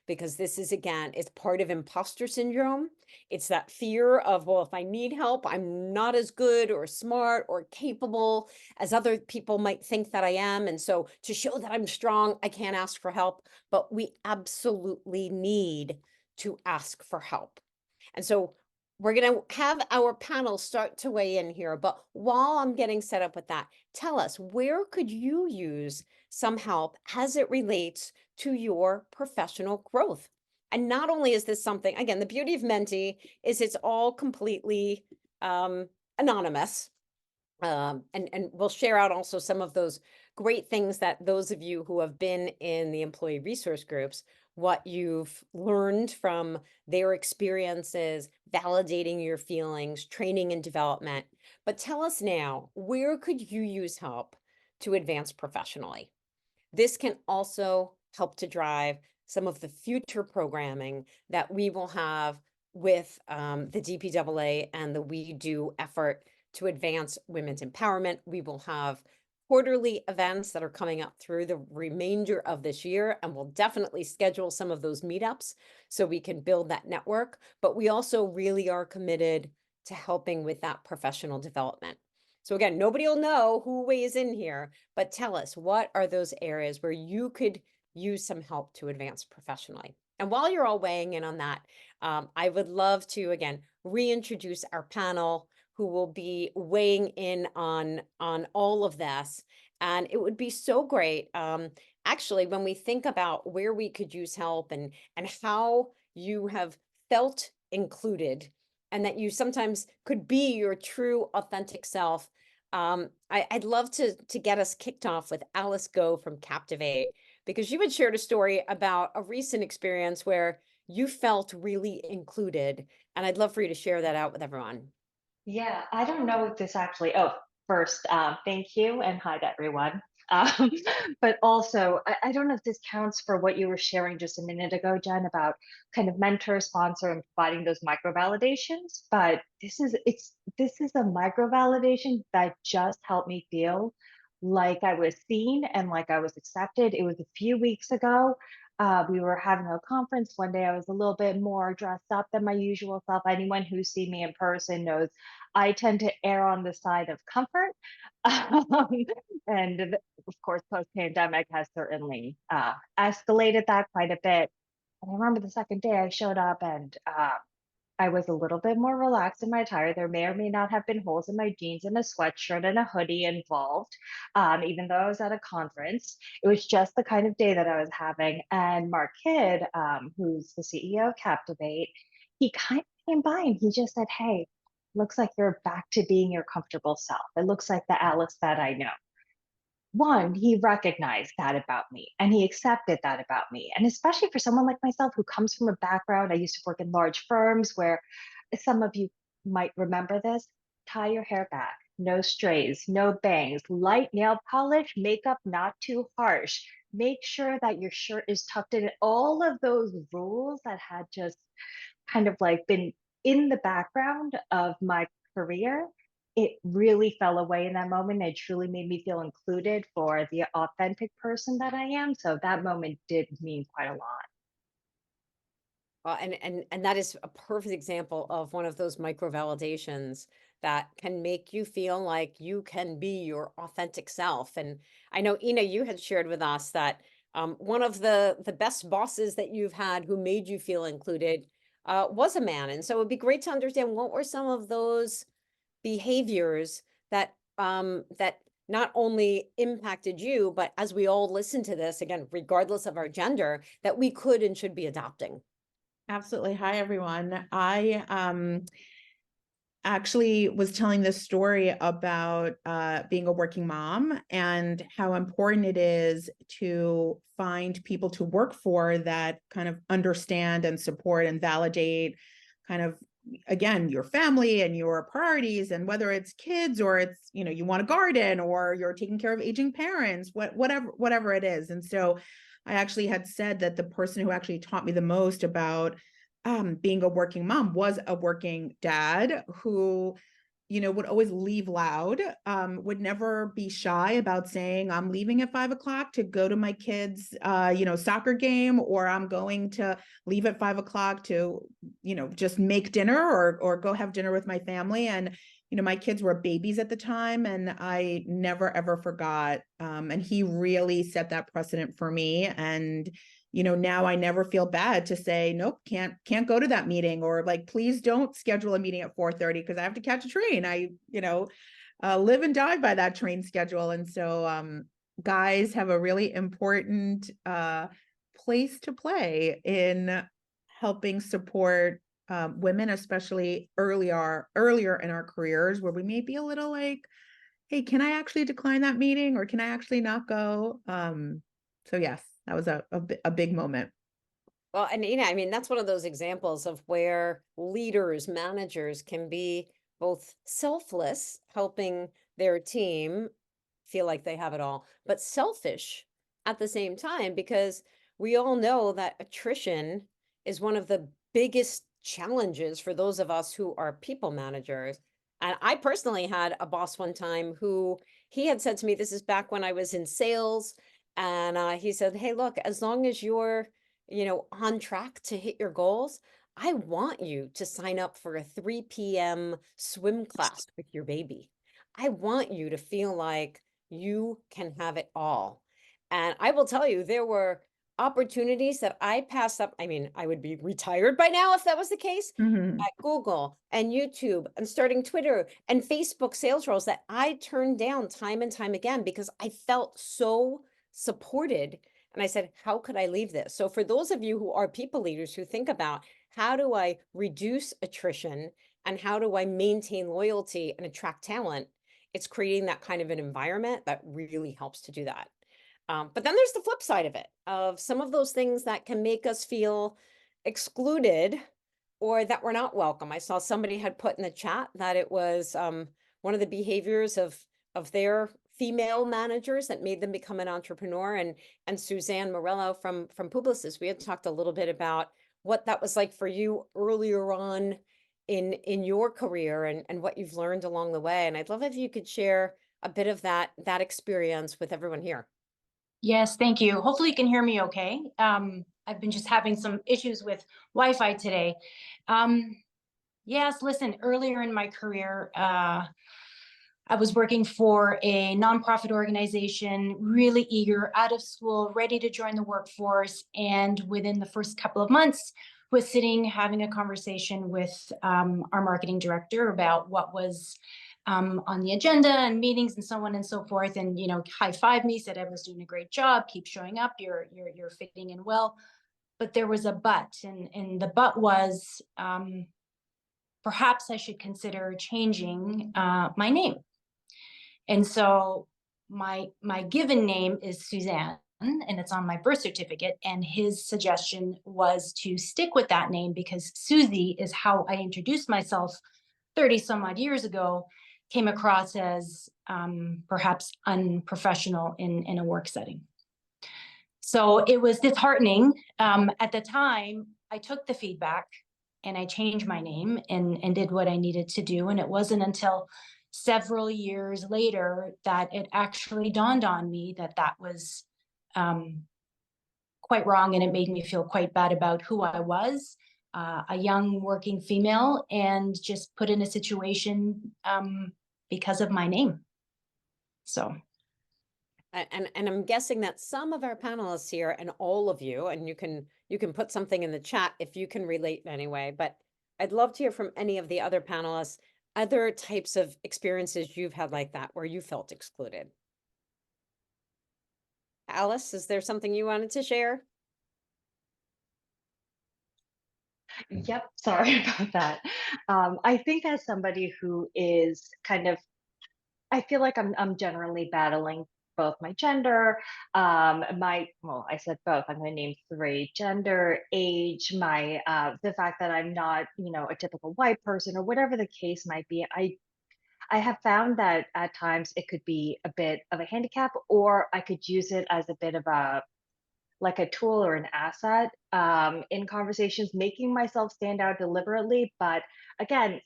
Because this is, again, it's part of imposter syndrome. It's that fear of, well, if I need help, I'm not as good or smart or capable as other people might think that I am. And so to show that I'm strong, I can't ask for help. But we absolutely need to ask for help. And so we're going to have our panel start to weigh in here. But while I'm getting set up with that, tell us, where could you use some help as it relates to your professional growth? And not only is this something, again, the beauty of Menti is it's all completely anonymous. And we'll share out also some of those great things that those of you who have been in the employee resource groups, what you've learned from their experiences, validating your feelings, training and development. But tell us now, where could you use help to advance professionally? This can also help to drive some of the future programming that we will have with the DPAA and the We Do effort to advance women's empowerment. We will have quarterly events that are coming up through the remainder of this year, and we'll definitely schedule some of those meetups so we can build that network. But we also really are committed to helping with that professional development. So again, nobody will know who weighs in here, but tell us, what are those areas where you could use some help to advance professionally? And while you're all weighing in on that, I would love to, again, reintroduce our panel who will be weighing in on all of this. And it would be so great, actually, when we think about where we could use help and how you have felt included and that you sometimes could be your true authentic self. I'd love to get us kicked off with Alice Go from Captivate, because you had shared a story about a recent experience where you felt really included. And I'd love for you to share that out with everyone. Yeah, I don't know if this actually, oh, first, thank you and hi to everyone. But also, I don't know if this counts for what you were sharing just a minute ago, Jen, about kind of mentor, sponsor, and providing those micro validations. But this is a micro validation that just helped me feel like I was seen and like I was accepted. It was a few weeks ago. We were having a conference one day. I was a little bit more dressed up than my usual self. Anyone who's seen me in person knows I tend to err on the side of comfort. And of course, post-pandemic has certainly escalated that quite a bit. And I remember the second day I showed up and I was a little bit more relaxed in my attire. There may or may not have been holes in my jeans and a sweatshirt and a hoodie involved, even though I was at a conference. It was just the kind of day that I was having. And Mark Kidd, who's the CEO of Captivate, he kind of came by and he just said, "Hey, looks like you're back to being your comfortable self. It looks like the Alice that I know." One, he recognized that about me and he accepted that about me. And especially for someone like myself who comes from a background, I used to work in large firms where some of you might remember this: tie your hair back, no strays, no bangs, light nail polish, makeup not too harsh, make sure that your shirt is tucked in. All of those rules that had just kind of like been in the background of my career, it really fell away in that moment. It truly made me feel included for the authentic person that I am. So that moment did mean quite a lot. Well, and that is a perfect example of one of those micro validations that can make you feel like you can be your authentic self. And I know, Ina, you had shared with us that one of the best bosses that you've had who made you feel included was a man. And so it'd be great to understand, what were some of those behaviors that that not only impacted you, but as we all listen to this, again, regardless of our gender, that we could and should be adopting. Absolutely. Hi, everyone. I actually was telling this story about being a working mom and how important it is to find people to work for that kind of understand and support and validate kind of, again, your family and your priorities, and whether it's kids or it's, you know, you want a garden or you're taking care of aging parents, whatever it is. And so I actually had said that the person who actually taught me the most about being a working mom was a working dad who, you know, would always leave loud, would never be shy about saying, "I'm leaving at 5 o'clock to go to my kids', you know, soccer game, or I'm going to leave at 5 o'clock to, you know, just make dinner or go have dinner with my family." And, you know, my kids were babies at the time, and I never, ever forgot. And he really set that precedent for me. And, you know, now I never feel bad to say, "Nope, can't go to that meeting," or like, "Please don't schedule a meeting at 4:30 because I have to catch a train." I, you know, live and die by that train schedule. And so guys have a really important place to play in helping support women, especially earlier in our careers, where we may be a little like, hey, can I actually decline that meeting or can I actually not go? So yes, that was a big moment. Well, and I mean, that's one of those examples of where leaders, managers can be both selfless, helping their team feel like they have it all, but selfish at the same time, because we all know that attrition is one of the biggest challenges for those of us who are people managers. And I personally had a boss one time who he had said to me, this is back when I was in sales, and he said, hey, look, as long as you're on track to hit your goals, I want you to sign up for a 3 p.m. swim class with your baby. I want you to feel like you can have it all. And I will tell you, there were opportunities that I passed up. I mean, I would be retired by now if that was the case. Mhm. At Google and YouTube and starting Twitter and Facebook sales roles that I turned down time and time again because I felt so supported. And I said, how could I leave this? So for those of you who are people leaders who think about how do I reduce attrition and how do I maintain loyalty and attract talent, it's creating that kind of an environment that really helps to do that. But then there's the flip side of it, of some of those things that can make us feel excluded or that we're not welcome. I saw somebody had put in the chat that it was one of the behaviors of their female managers that made them become an entrepreneur. And Suzanne Morello from Publicis, we had talked a little bit about what that was like for you earlier on in your career and what you've learned along the way. And I'd love if you could share a bit of that experience with everyone here. Yes, thank you. Hopefully you can hear me okay. I've been just having some issues with Wi-Fi today. Yes, listen, earlier in my career, I was working for a nonprofit organization, really eager, out of school, ready to join the workforce. And within the first couple of months, was sitting having a conversation with our marketing director about what was on the agenda and meetings and so on and so forth. And high-fived me, said I was doing a great job, keep showing up, you're fitting in well. But there was a but, and the but was perhaps I should consider changing my name. And so my given name is Suzanne, and it's on my birth certificate. And his suggestion was to stick with that name because Susie is how I introduced myself 30 some odd years ago, came across as perhaps unprofessional in a work setting. So it was disheartening. At the time, I took the feedback and I changed my name and did what I needed to do. And it wasn't until several years later that it actually dawned on me that that was quite wrong. And it made me feel quite bad about who I was, a young working female, and just put in a situation because of my name. So. And I'm guessing that some of our panelists here and all of you, and you can put something in the chat if you can relate in any way, but I'd love to hear from any of the other panelists, other types of experiences you've had like that where you felt excluded. Alice, is there something you wanted to share? Yep, sorry about that. I think as somebody who is kind of, I feel like I'm generally battling both my gender, well, I said both, I'm going to name 3: gender, age, my the fact that I'm not, a typical white person or whatever the case might be. I have found that at times it could be a bit of a handicap, or I could use it as a bit of a tool or an asset in conversations, making myself stand out deliberately. But again,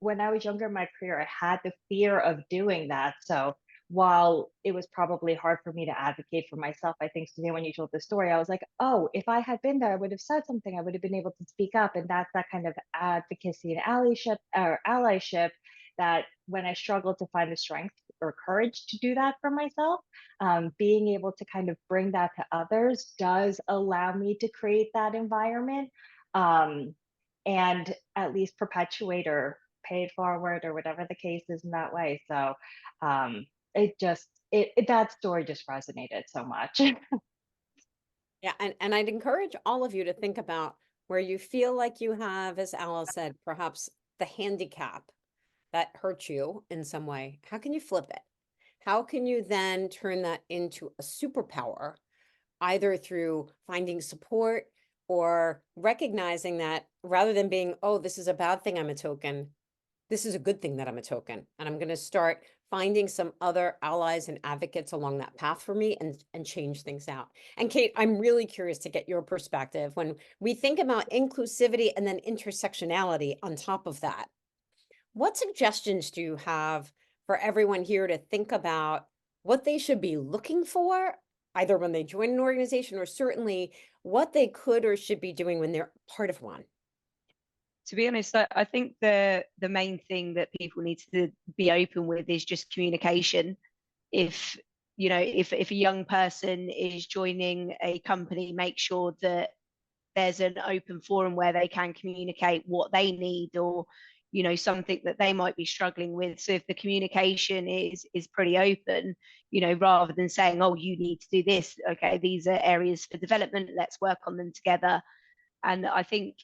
when I was younger in my career, I had the fear of doing that. So while it was probably hard for me to advocate for myself, I think, Suzanne, when you told the story, I was like, oh, if I had been there, I would have said something. I would have been able to speak up. And that's that kind of advocacy and allyship that when I struggled to find the strength or courage to do that for myself, being able to kind of bring that to others does allow me to create that environment and at least perpetuate or pay it forward or whatever the case is in that way. So that story just resonated so much. Yeah, and I'd encourage all of you to think about where you feel like you have, as Alice said, perhaps the handicap that hurts you in some way. How can you flip it? how can you then turn that into a superpower, either through finding support or recognizing that rather than being, oh, this is a bad thing, I'm a token, this is a good thing that I'm a token. And I'm going to start finding some other allies and advocates along that path for me and change things out. And Kate, I'm really curious to get your perspective when we think about inclusivity and then intersectionality on top of that. What suggestions do you have for everyone here to think about what they should be looking for, either when they join an organization or certainly what they could or should be doing when they're part of one? To be honest, I think the main thing that people need to be open with is just communication. If if a young person is joining a company, make sure that there's an open forum where they can communicate what they need, or something that they might be struggling with. So if the communication is pretty open, rather than saying, oh, you need to do this, okay, these are areas for development, let's work on them together. And I think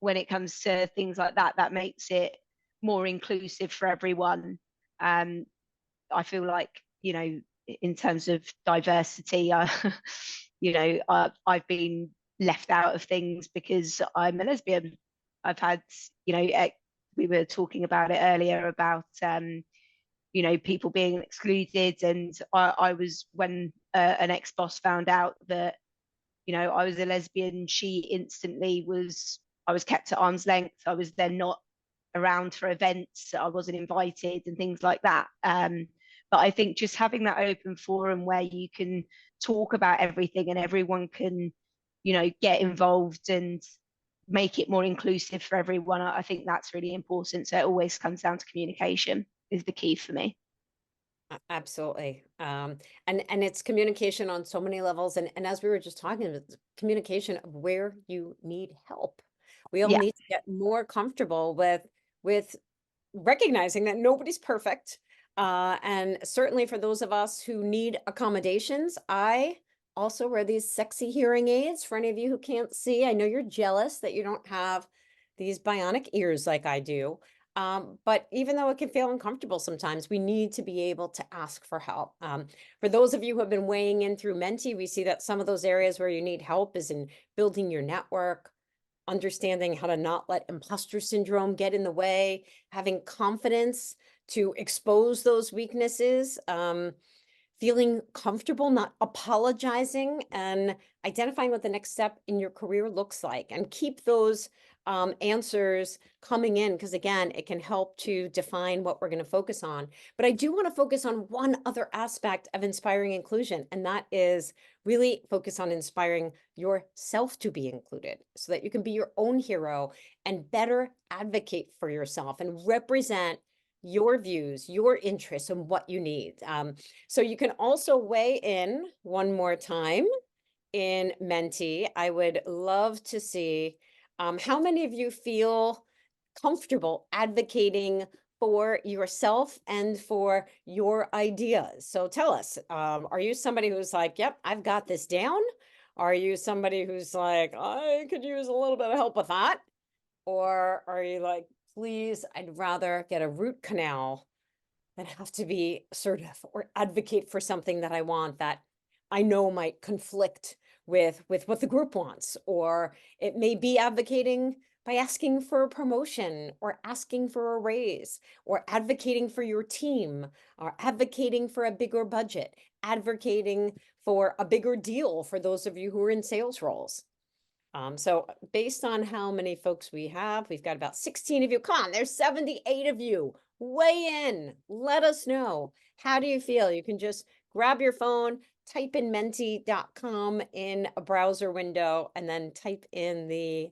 when it comes to things like that, that makes it more inclusive for everyone. I feel like, in terms of diversity, I've been left out of things because I'm a lesbian. I've had, we were talking about it earlier about, people being excluded. And I was, when an ex-boss found out that, I was a lesbian, I was kept at arm's length. I was then not around for events. I wasn't invited and things like that. But I think just having that open forum where you can talk about everything and everyone can, get involved and make it more inclusive for everyone, I think that's really important. So it always comes down to communication is the key for me. Absolutely. And it's communication on so many levels. And as we were just talking about, communication of where you need help. We all need to get more comfortable with recognizing that nobody's perfect. And certainly for those of us who need accommodations, I also wear these sexy hearing aids. For any of you who can't see, I know you're jealous that you don't have these bionic ears like I do. But even though it can feel uncomfortable sometimes, we need to be able to ask for help. For those of you who have been weighing in through Menti, we see that some of those areas where you need help is in building your network, understanding how to not let imposter syndrome get in the way, having confidence to expose those weaknesses, feeling comfortable, not apologizing, and identifying what the next step in your career looks like. And keep those answers coming in, because again, it can help to define what we're going to focus on. But I do want to focus on one other aspect of inspiring inclusion, and that is really focus on inspiring yourself to be included so that you can be your own hero and better advocate for yourself and represent your views, your interests, and what you need. So you can also weigh in one more time in Menti. I would love to see how many of you feel comfortable advocating for yourself and for your ideas. So tell us, are you somebody who's like, yep, I've got this down? Are you somebody who's like, I could use a little bit of help with that? Or are you like, please, I'd rather get a root canal than have to be assertive or advocate for something that I want that I know might conflict with what the group wants, or it may be advocating by asking for a promotion or asking for a raise or advocating for your team or advocating for a bigger budget, advocating for a bigger deal for those of you who are in sales roles. So based on how many folks we have, we've got about 16 of you. Come on, there's 78 of you. Weigh in, let us know. How do you feel? You can just grab your phone, type in menti.com in a browser window, and then type in the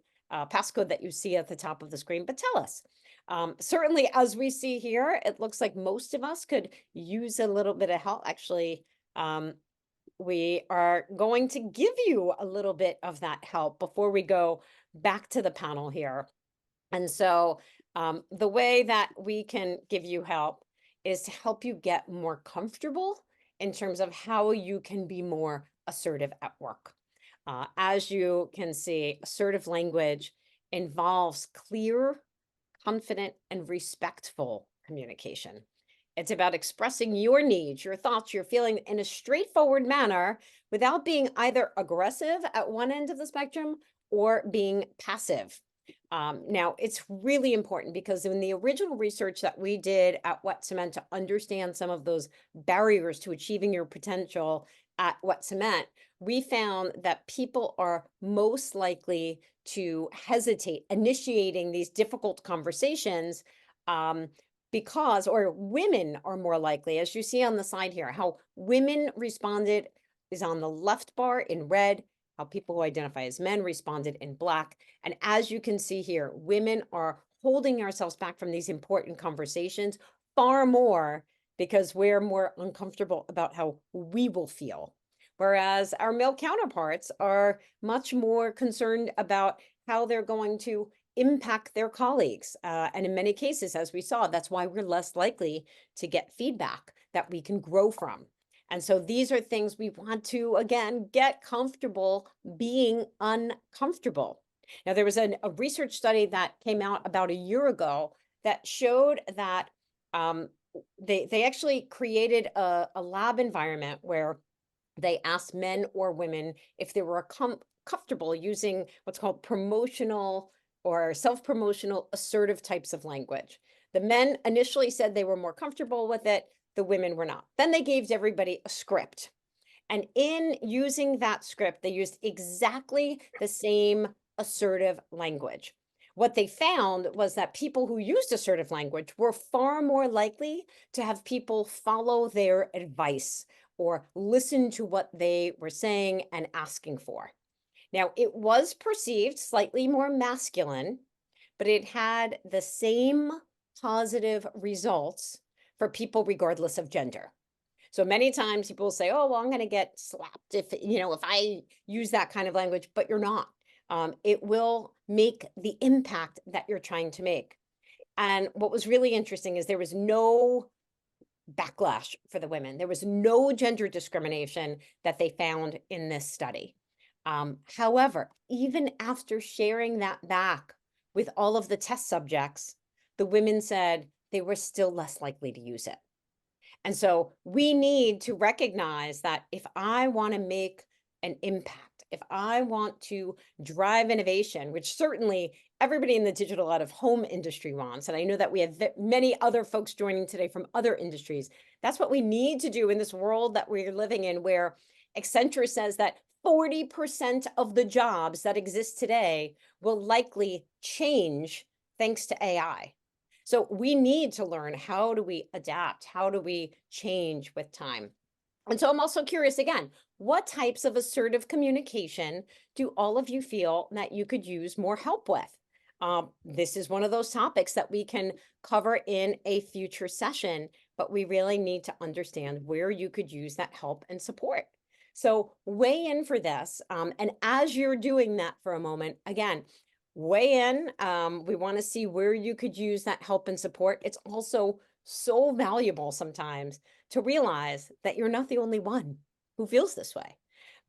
passcode that you see at the top of the screen. But tell us. Certainly, as we see here, it looks like most of us could use a little bit of help. Actually, we are going to give you a little bit of that help before we go back to the panel here. And so the way that we can give you help is to help you get more comfortable in terms of how you can be more assertive at work. As you can see, assertive language involves clear, confident, and respectful communication. It's about expressing your needs, your thoughts, your feeling in a straightforward manner without being either aggressive at one end of the spectrum or being passive. Now, it's really important because in the original research that we did at Wet Cement to understand some of those barriers to achieving your potential at Wet Cement, we found that people are most likely to hesitate initiating these difficult conversations because, or women are more likely, as you see on the side here, how women responded is on the left bar in red, how people who identify as men responded in black. And as you can see here, women are holding ourselves back from these important conversations far more because we're more uncomfortable about how we will feel. Whereas our male counterparts are much more concerned about how they're going to impact their colleagues. And in many cases, as we saw, that's why we're less likely to get feedback that we can grow from. And so these are things we want to, again, get comfortable being uncomfortable. Now, there was a research study that came out about a year ago that showed that they actually created a lab environment where they asked men or women if they were comfortable using what's called promotional or self-promotional assertive types of language. The men initially said they were more comfortable with it. The women were not. Then they gave everybody a script. And in using that script, they used exactly the same assertive language. What they found was that people who used assertive language were far more likely to have people follow their advice or listen to what they were saying and asking for. Now, it was perceived slightly more masculine, but it had the same positive results for people regardless of gender. So many times people say, oh, well, I'm going to get slapped if I use that kind of language, but you're not. It will make the impact that you're trying to make. And what was really interesting is there was no backlash for the women. There was no gender discrimination that they found in this study. However, even after sharing that back with all of the test subjects, the women said they were still less likely to use it. And so we need to recognize that if I want to make an impact, if I want to drive innovation, which certainly everybody in the digital out of home industry wants, and I know that we have many other folks joining today from other industries, that's what we need to do in this world that we're living in, where Accenture says that 40% of the jobs that exist today will likely change thanks to AI. So we need to learn, how do we adapt? How do we change with time? And so I'm also curious again, what types of assertive communication do all of you feel that you could use more help with? This is one of those topics that we can cover in a future session, but we really need to understand where you could use that help and support. So weigh in for this. And as you're doing that for a moment, again, weigh in. We want to see where you could use that help and support. It's also so valuable sometimes to realize that you're not the only one who feels this way.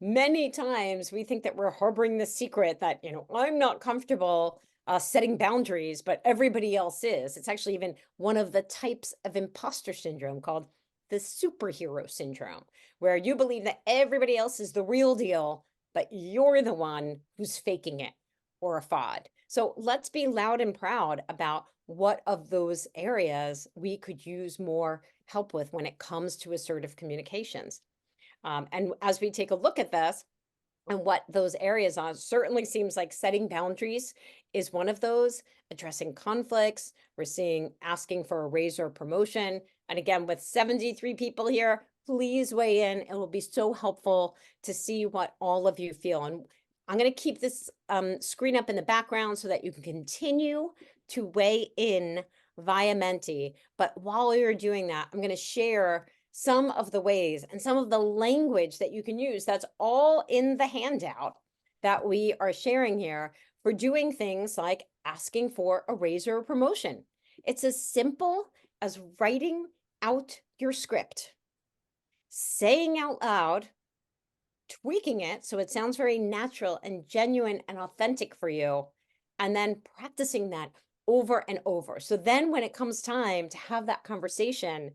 Many times we think that we're harboring the secret that, I'm not comfortable setting boundaries, but everybody else is. It's actually even one of the types of imposter syndrome called the superhero syndrome, where you believe that everybody else is the real deal, but you're the one who's faking it or a fraud. So let's be loud and proud about what of those areas we could use more help with when it comes to assertive communications. And as we take a look at this and what those areas are, certainly seems like setting boundaries is one of those, addressing conflicts. We're seeing asking for a raise or promotion. And again, with 73 people here, please weigh in. It will be so helpful to see what all of you feel. And I'm going to keep this screen up in the background so that you can continue to weigh in via Menti. But while you're doing that, I'm going to share some of the ways and some of the language that you can use. That's all in the handout that we are sharing here for doing things like asking for a raise or a promotion. It's as simple as writing out your script, saying out loud, tweaking it so it sounds very natural and genuine and authentic for you, and then practicing that over and over. So then when it comes time to have that conversation,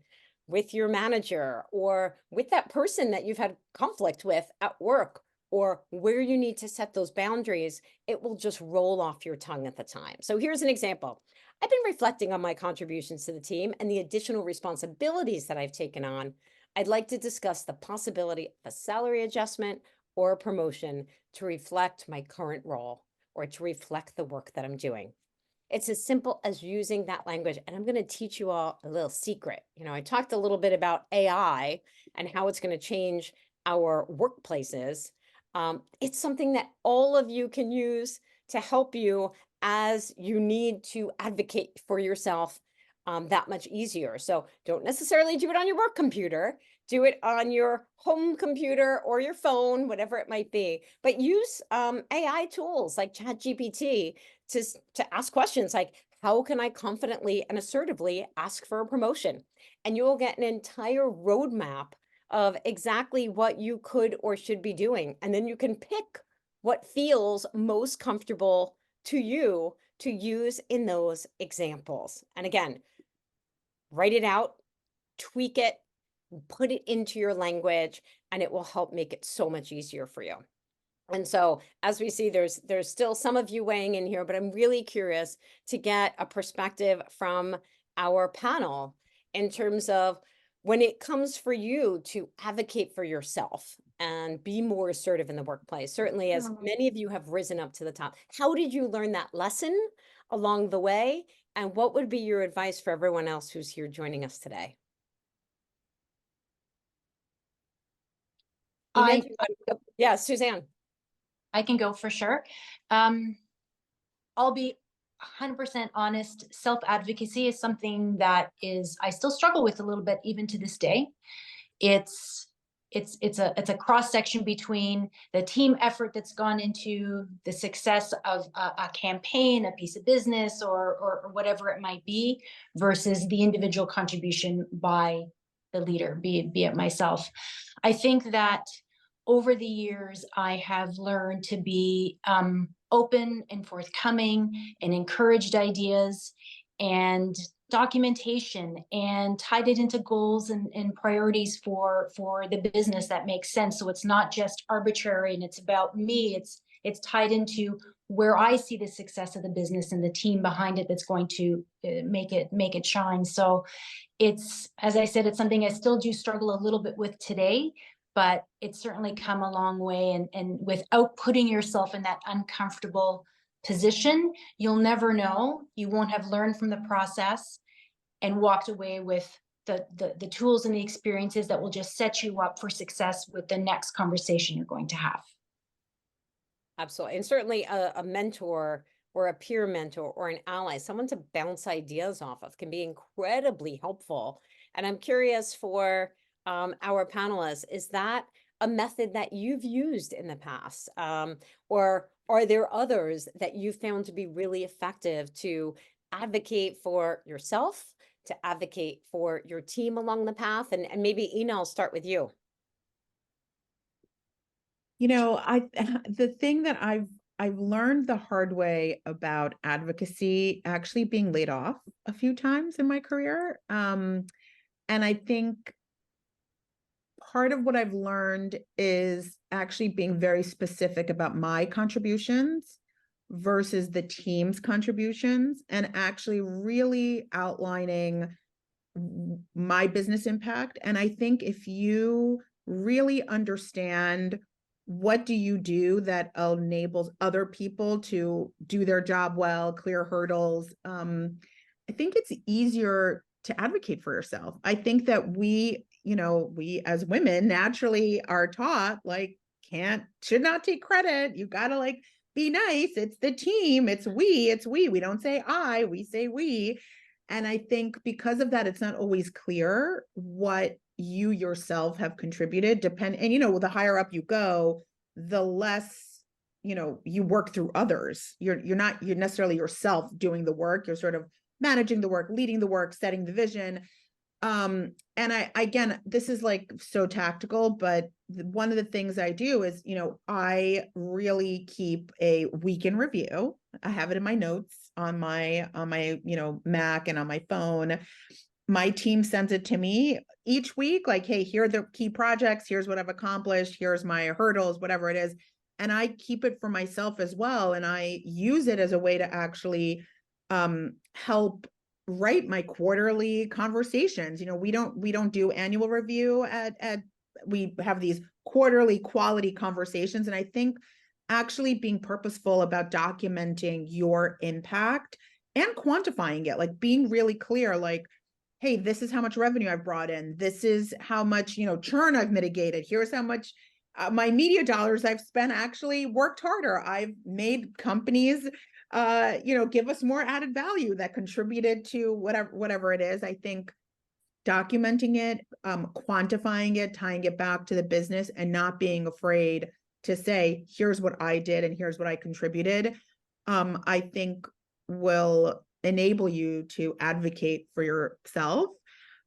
with your manager or with that person that you've had conflict with at work, or where you need to set those boundaries, it will just roll off your tongue at the time. So here's an example. I've been reflecting on my contributions to the team and the additional responsibilities that I've taken on. I'd like to discuss the possibility of a salary adjustment or a promotion to reflect my current role or to reflect the work that I'm doing. It's as simple as using that language. And I'm going to teach you all a little secret. You know, I talked a little bit about AI and how it's going to change our workplaces. It's something that all of you can use to help you as you need to advocate for yourself that much easier. So don't necessarily do it on your work computer. Do it on your home computer or your phone, whatever it might be. But use AI tools like ChatGPT to ask questions like, how can I confidently and assertively ask for a promotion? And you will get an entire roadmap of exactly what you could or should be doing. And then you can pick what feels most comfortable to you to use in those examples. And again, write it out, tweak it, put it into your language, and it will help make it so much easier for you. And so as we see, there's still some of you weighing in here, but I'm really curious to get a perspective from our panel in terms of when it comes for you to advocate for yourself and be more assertive in the workplace. Certainly, as many of you have risen up to the top, how did you learn that lesson along the way? And what would be your advice for everyone else who's here joining us today? Yeah, Suzanne. I can go for sure. I'll be 100% honest. Self-advocacy is something that I still struggle with a little bit even to this day. It's a cross section between the team effort that's gone into the success of a campaign, a piece of business, or whatever it might be, versus the individual contribution by the leader, be it myself. I think that over the years, I have learned to be open and forthcoming and encouraged ideas and documentation and tied it into goals and priorities for the business that makes sense. So it's not just arbitrary and it's about me. It's tied into where I see the success of the business and the team behind it that's going to make it shine. So it's, as I said, it's something I still do struggle a little bit with today, but it's certainly come a long way. And without putting yourself in that uncomfortable position, you'll never know. You won't have learned from the process and walked away with the tools and the experiences that will just set you up for success with the next conversation you're going to have. Absolutely. And certainly a mentor or a peer mentor or an ally, someone to bounce ideas off of, can be incredibly helpful. And I'm curious for our panelists, is that a method that you've used in the past? Or are there others that you found to be really effective to advocate for yourself, to advocate for your team along the path? And maybe Ina, I'll start with you. You know, the thing that I've learned the hard way about advocacy, actually being laid off a few times in my career. And I think part of what I've learned is actually being very specific about my contributions versus the team's contributions, and actually really outlining my business impact. And I think if you really understand what do you do that enables other people to do their job well, clear hurdles, I think it's easier to advocate for yourself. I think that we as women naturally are taught, like, should not take credit. You gotta, like, be nice. It's the team. It's we. We don't say I, we say we. And I think because of that, it's not always clear what you yourself have contributed. And the higher up you go, the less, you work through others. You're not necessarily yourself doing the work. You're sort of managing the work, leading the work, setting the vision. And again, this is like so tactical, but one of the things I do is, I really keep a week in review. I have it in my notes on my Mac and on my phone. my team sends it to me each week, like, hey, here are the key projects, here's what I've accomplished, here's my hurdles, whatever it is. And I keep it for myself as well. And I use it as a way to actually help write my quarterly conversations. We don't do annual review we have these quarterly quality conversations. And I think actually being purposeful about documenting your impact and quantifying it, like being really clear, like, hey, this is how much revenue I've brought in. This is how much, churn I've mitigated. Here's how much my media dollars I've spent actually worked harder. I've made companies, give us more added value that contributed to whatever it is. I think documenting it, quantifying it, tying it back to the business, and not being afraid to say, here's what I did and here's what I contributed, I think will enable you to advocate for yourself.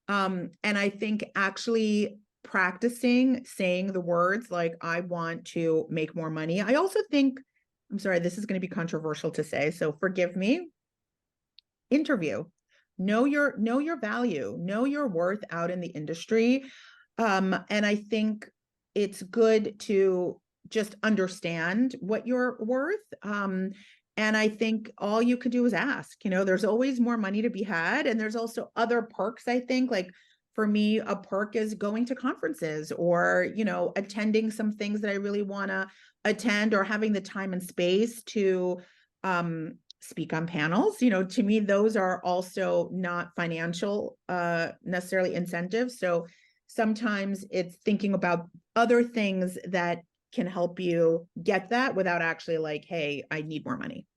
And I think actually practicing saying the words like, I want to make more money. I also think, I'm sorry, this is going to be controversial to say, so forgive me. Interview. Know your value, know your worth out in the industry. And I think it's good to just understand what you're worth. And I think all you could do is ask. There's always more money to be had. And there's also other perks, I think. Like for me, a perk is going to conferences or, attending some things that I really want to attend, or having the time and space to speak on panels. To me, those are also not financial necessarily incentives. So sometimes it's thinking about other things that can help you get that without actually like, hey, I need more money.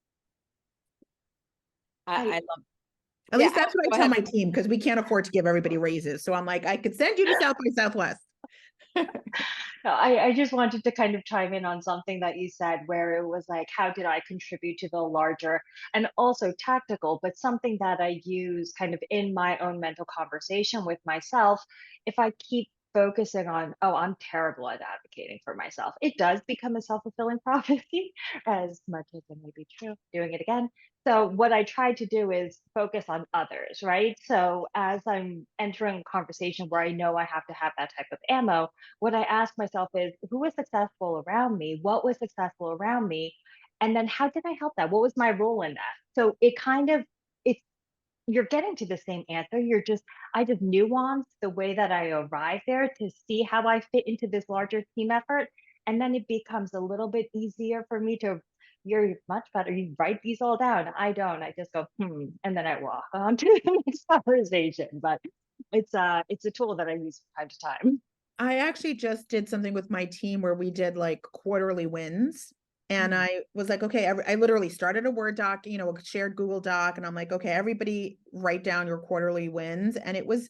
I love. At least that's what I tell my team, because we can't afford to give everybody raises. So I'm like, I could send you to South by Southwest. No, I just wanted to kind of chime in on something that you said, where it was like, how did I contribute to the larger, and also tactical, but something that I use kind of in my own mental conversation with myself. If I keep focusing on, oh, I'm terrible at advocating for myself, it does become a self-fulfilling prophecy, as much as it may be true, doing it again. So what I try to do is focus on others, right? So as I'm entering a conversation where I know I have to have that type of ammo, what I ask myself is, who was successful around me? What was successful around me? And then how did I help that? What was my role in that? So you're getting to the same answer. I just nuance the way that I arrive there to see how I fit into this larger team effort. And then it becomes a little bit easier for me to, you're much better. You write these all down. I don't. I just go, and then I walk on to the next conversation. But it's a tool that I use from time to time. I actually just did something with my team where we did like quarterly wins. And I was like, okay, I literally started a Word doc, a shared Google Doc. And I'm like, okay, everybody write down your quarterly wins. And it was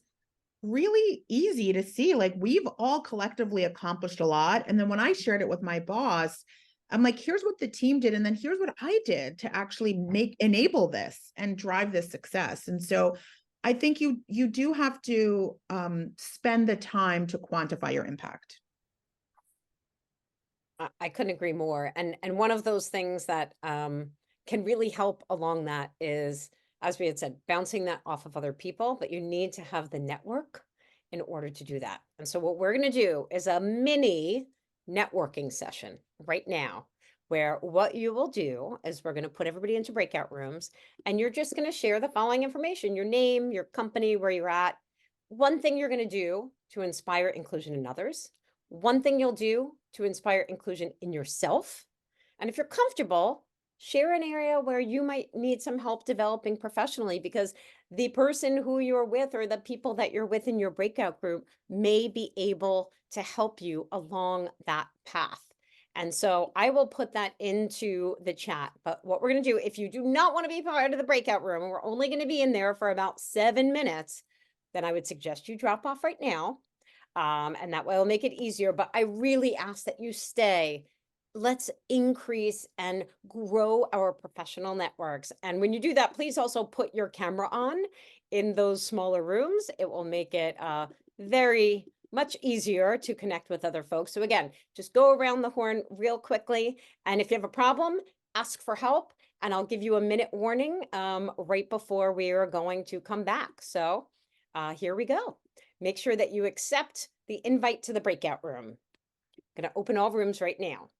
really easy to see, like, we've all collectively accomplished a lot. And then when I shared it with my boss, I'm like, here's what the team did. And then here's what I did to actually enable this and drive this success. And so I think you do have to spend the time to quantify your impact. I couldn't agree more. And one of those things that can really help along that is, as we had said, bouncing that off of other people, but you need to have the network in order to do that. And so what we're going to do is a mini networking session right now, where what you will do is we're going to put everybody into breakout rooms, and you're just going to share the following information: your name, your company, where you're at, one thing you're going to do to inspire inclusion in others, one thing you'll do to inspire inclusion in yourself. And if you're comfortable, share an area where you might need some help developing professionally, because the person who you're with or the people that you're with in your breakout group may be able to help you along that path. And so I will put that into the chat. But what we're going to do, if you do not want to be part of the breakout room, and we're only going to be in there for about 7 minutes, then I would suggest you drop off right now. And that way will make it easier. But I really ask that you stay. Let's increase and grow our professional networks. And when you do that, please also put your camera on in those smaller rooms. It will make it very much easier to connect with other folks. So again, just go around the horn real quickly. And if you have a problem, ask for help. And I'll give you a minute warning right before we are going to come back. So Here we go. Make sure that you accept the invite to the breakout room. I'm going to open all rooms right now.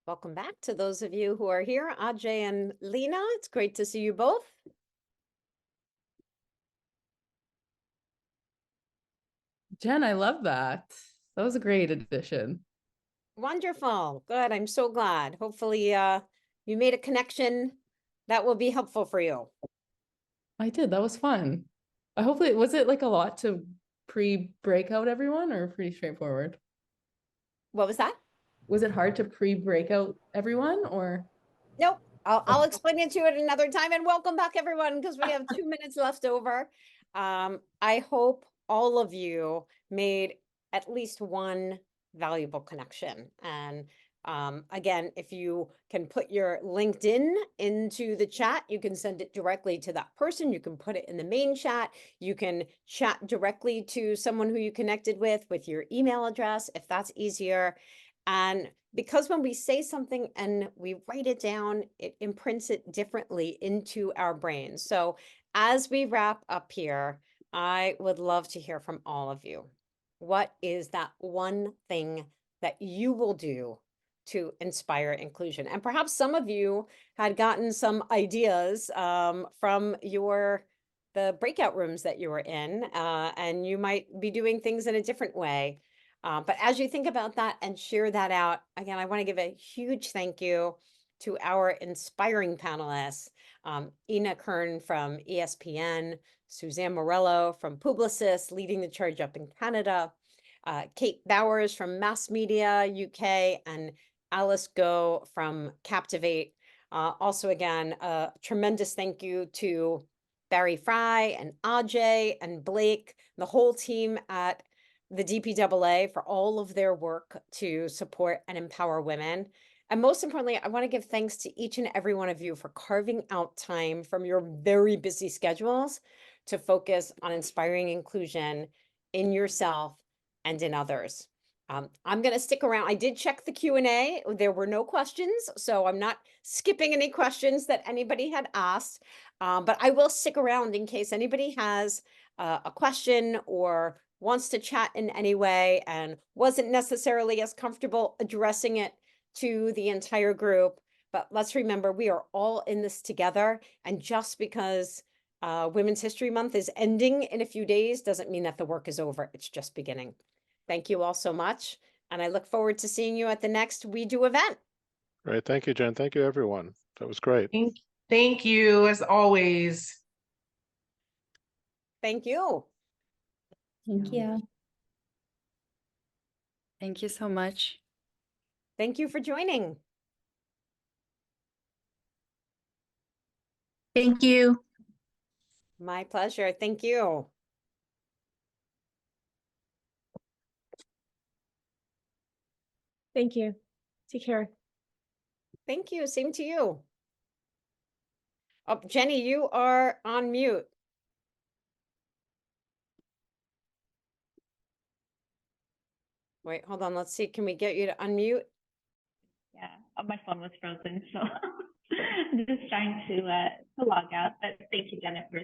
Welcome back to those of you who are here, Ajay and Lena. It's great to see you both. Jen, I love that. That was a great addition. Wonderful. Good. I'm so glad. Hopefully, you made a connection that will be helpful for you. I did. That was fun. Hopefully, was it like a lot to pre-breakout everyone or pretty straightforward? What was that? Was it hard to pre-breakout everyone or? Nope. I'll explain it to you at another time, and welcome back everyone, because we have 2 minutes left over. I hope all of you made at least one valuable connection. And again, if you can put your LinkedIn into the chat, you can send it directly to that person. You can put it in the main chat. You can chat directly to someone who you connected with your email address, if that's easier. And because when we say something and we write it down, it imprints it differently into our brains. So as we wrap up here, I would love to hear from all of you. What is that one thing that you will do to inspire inclusion? And perhaps some of you had gotten some ideas from the breakout rooms that you were in, and you might be doing things in a different way. But as you think about that and share that out, again, I want to give a huge thank you to our inspiring panelists, Ina Kern from ESPN, Suzanne Morello from Publicis, leading the charge up in Canada, Kate Bowers from Mass Media UK, and Alice Go from Captivate. Also, again, a tremendous thank you to Barry Fry and Ajay and Blake, the whole team at the DPAA for all of their work to support and empower women. And most importantly, I want to give thanks to each and every one of you for carving out time from your very busy schedules to focus on inspiring inclusion in yourself and in others. I'm going to stick around. I did check the Q&A. There were no questions, so I'm not skipping any questions that anybody had asked, but I will stick around in case anybody has a question or wants to chat in any way and wasn't necessarily as comfortable addressing it to the entire group. But let's remember, we are all in this together. And just because Women's History Month is ending in a few days doesn't mean that the work is over. It's just beginning. Thank you all so much. And I look forward to seeing you at the next We Do event. Great. Thank you, Jen. Thank you, everyone. That was great. Thank you, as always. Thank you. Thank you. Thank you so much. Thank you for joining. Thank you. My pleasure. Thank you. Thank you. Take care. Thank you. Same to you. Oh, Jenny, you are on mute. Wait, hold on. Let's see. Can we get you to unmute? Yeah, my phone was frozen, so I'm just trying to log out. But thank you, Jennifer.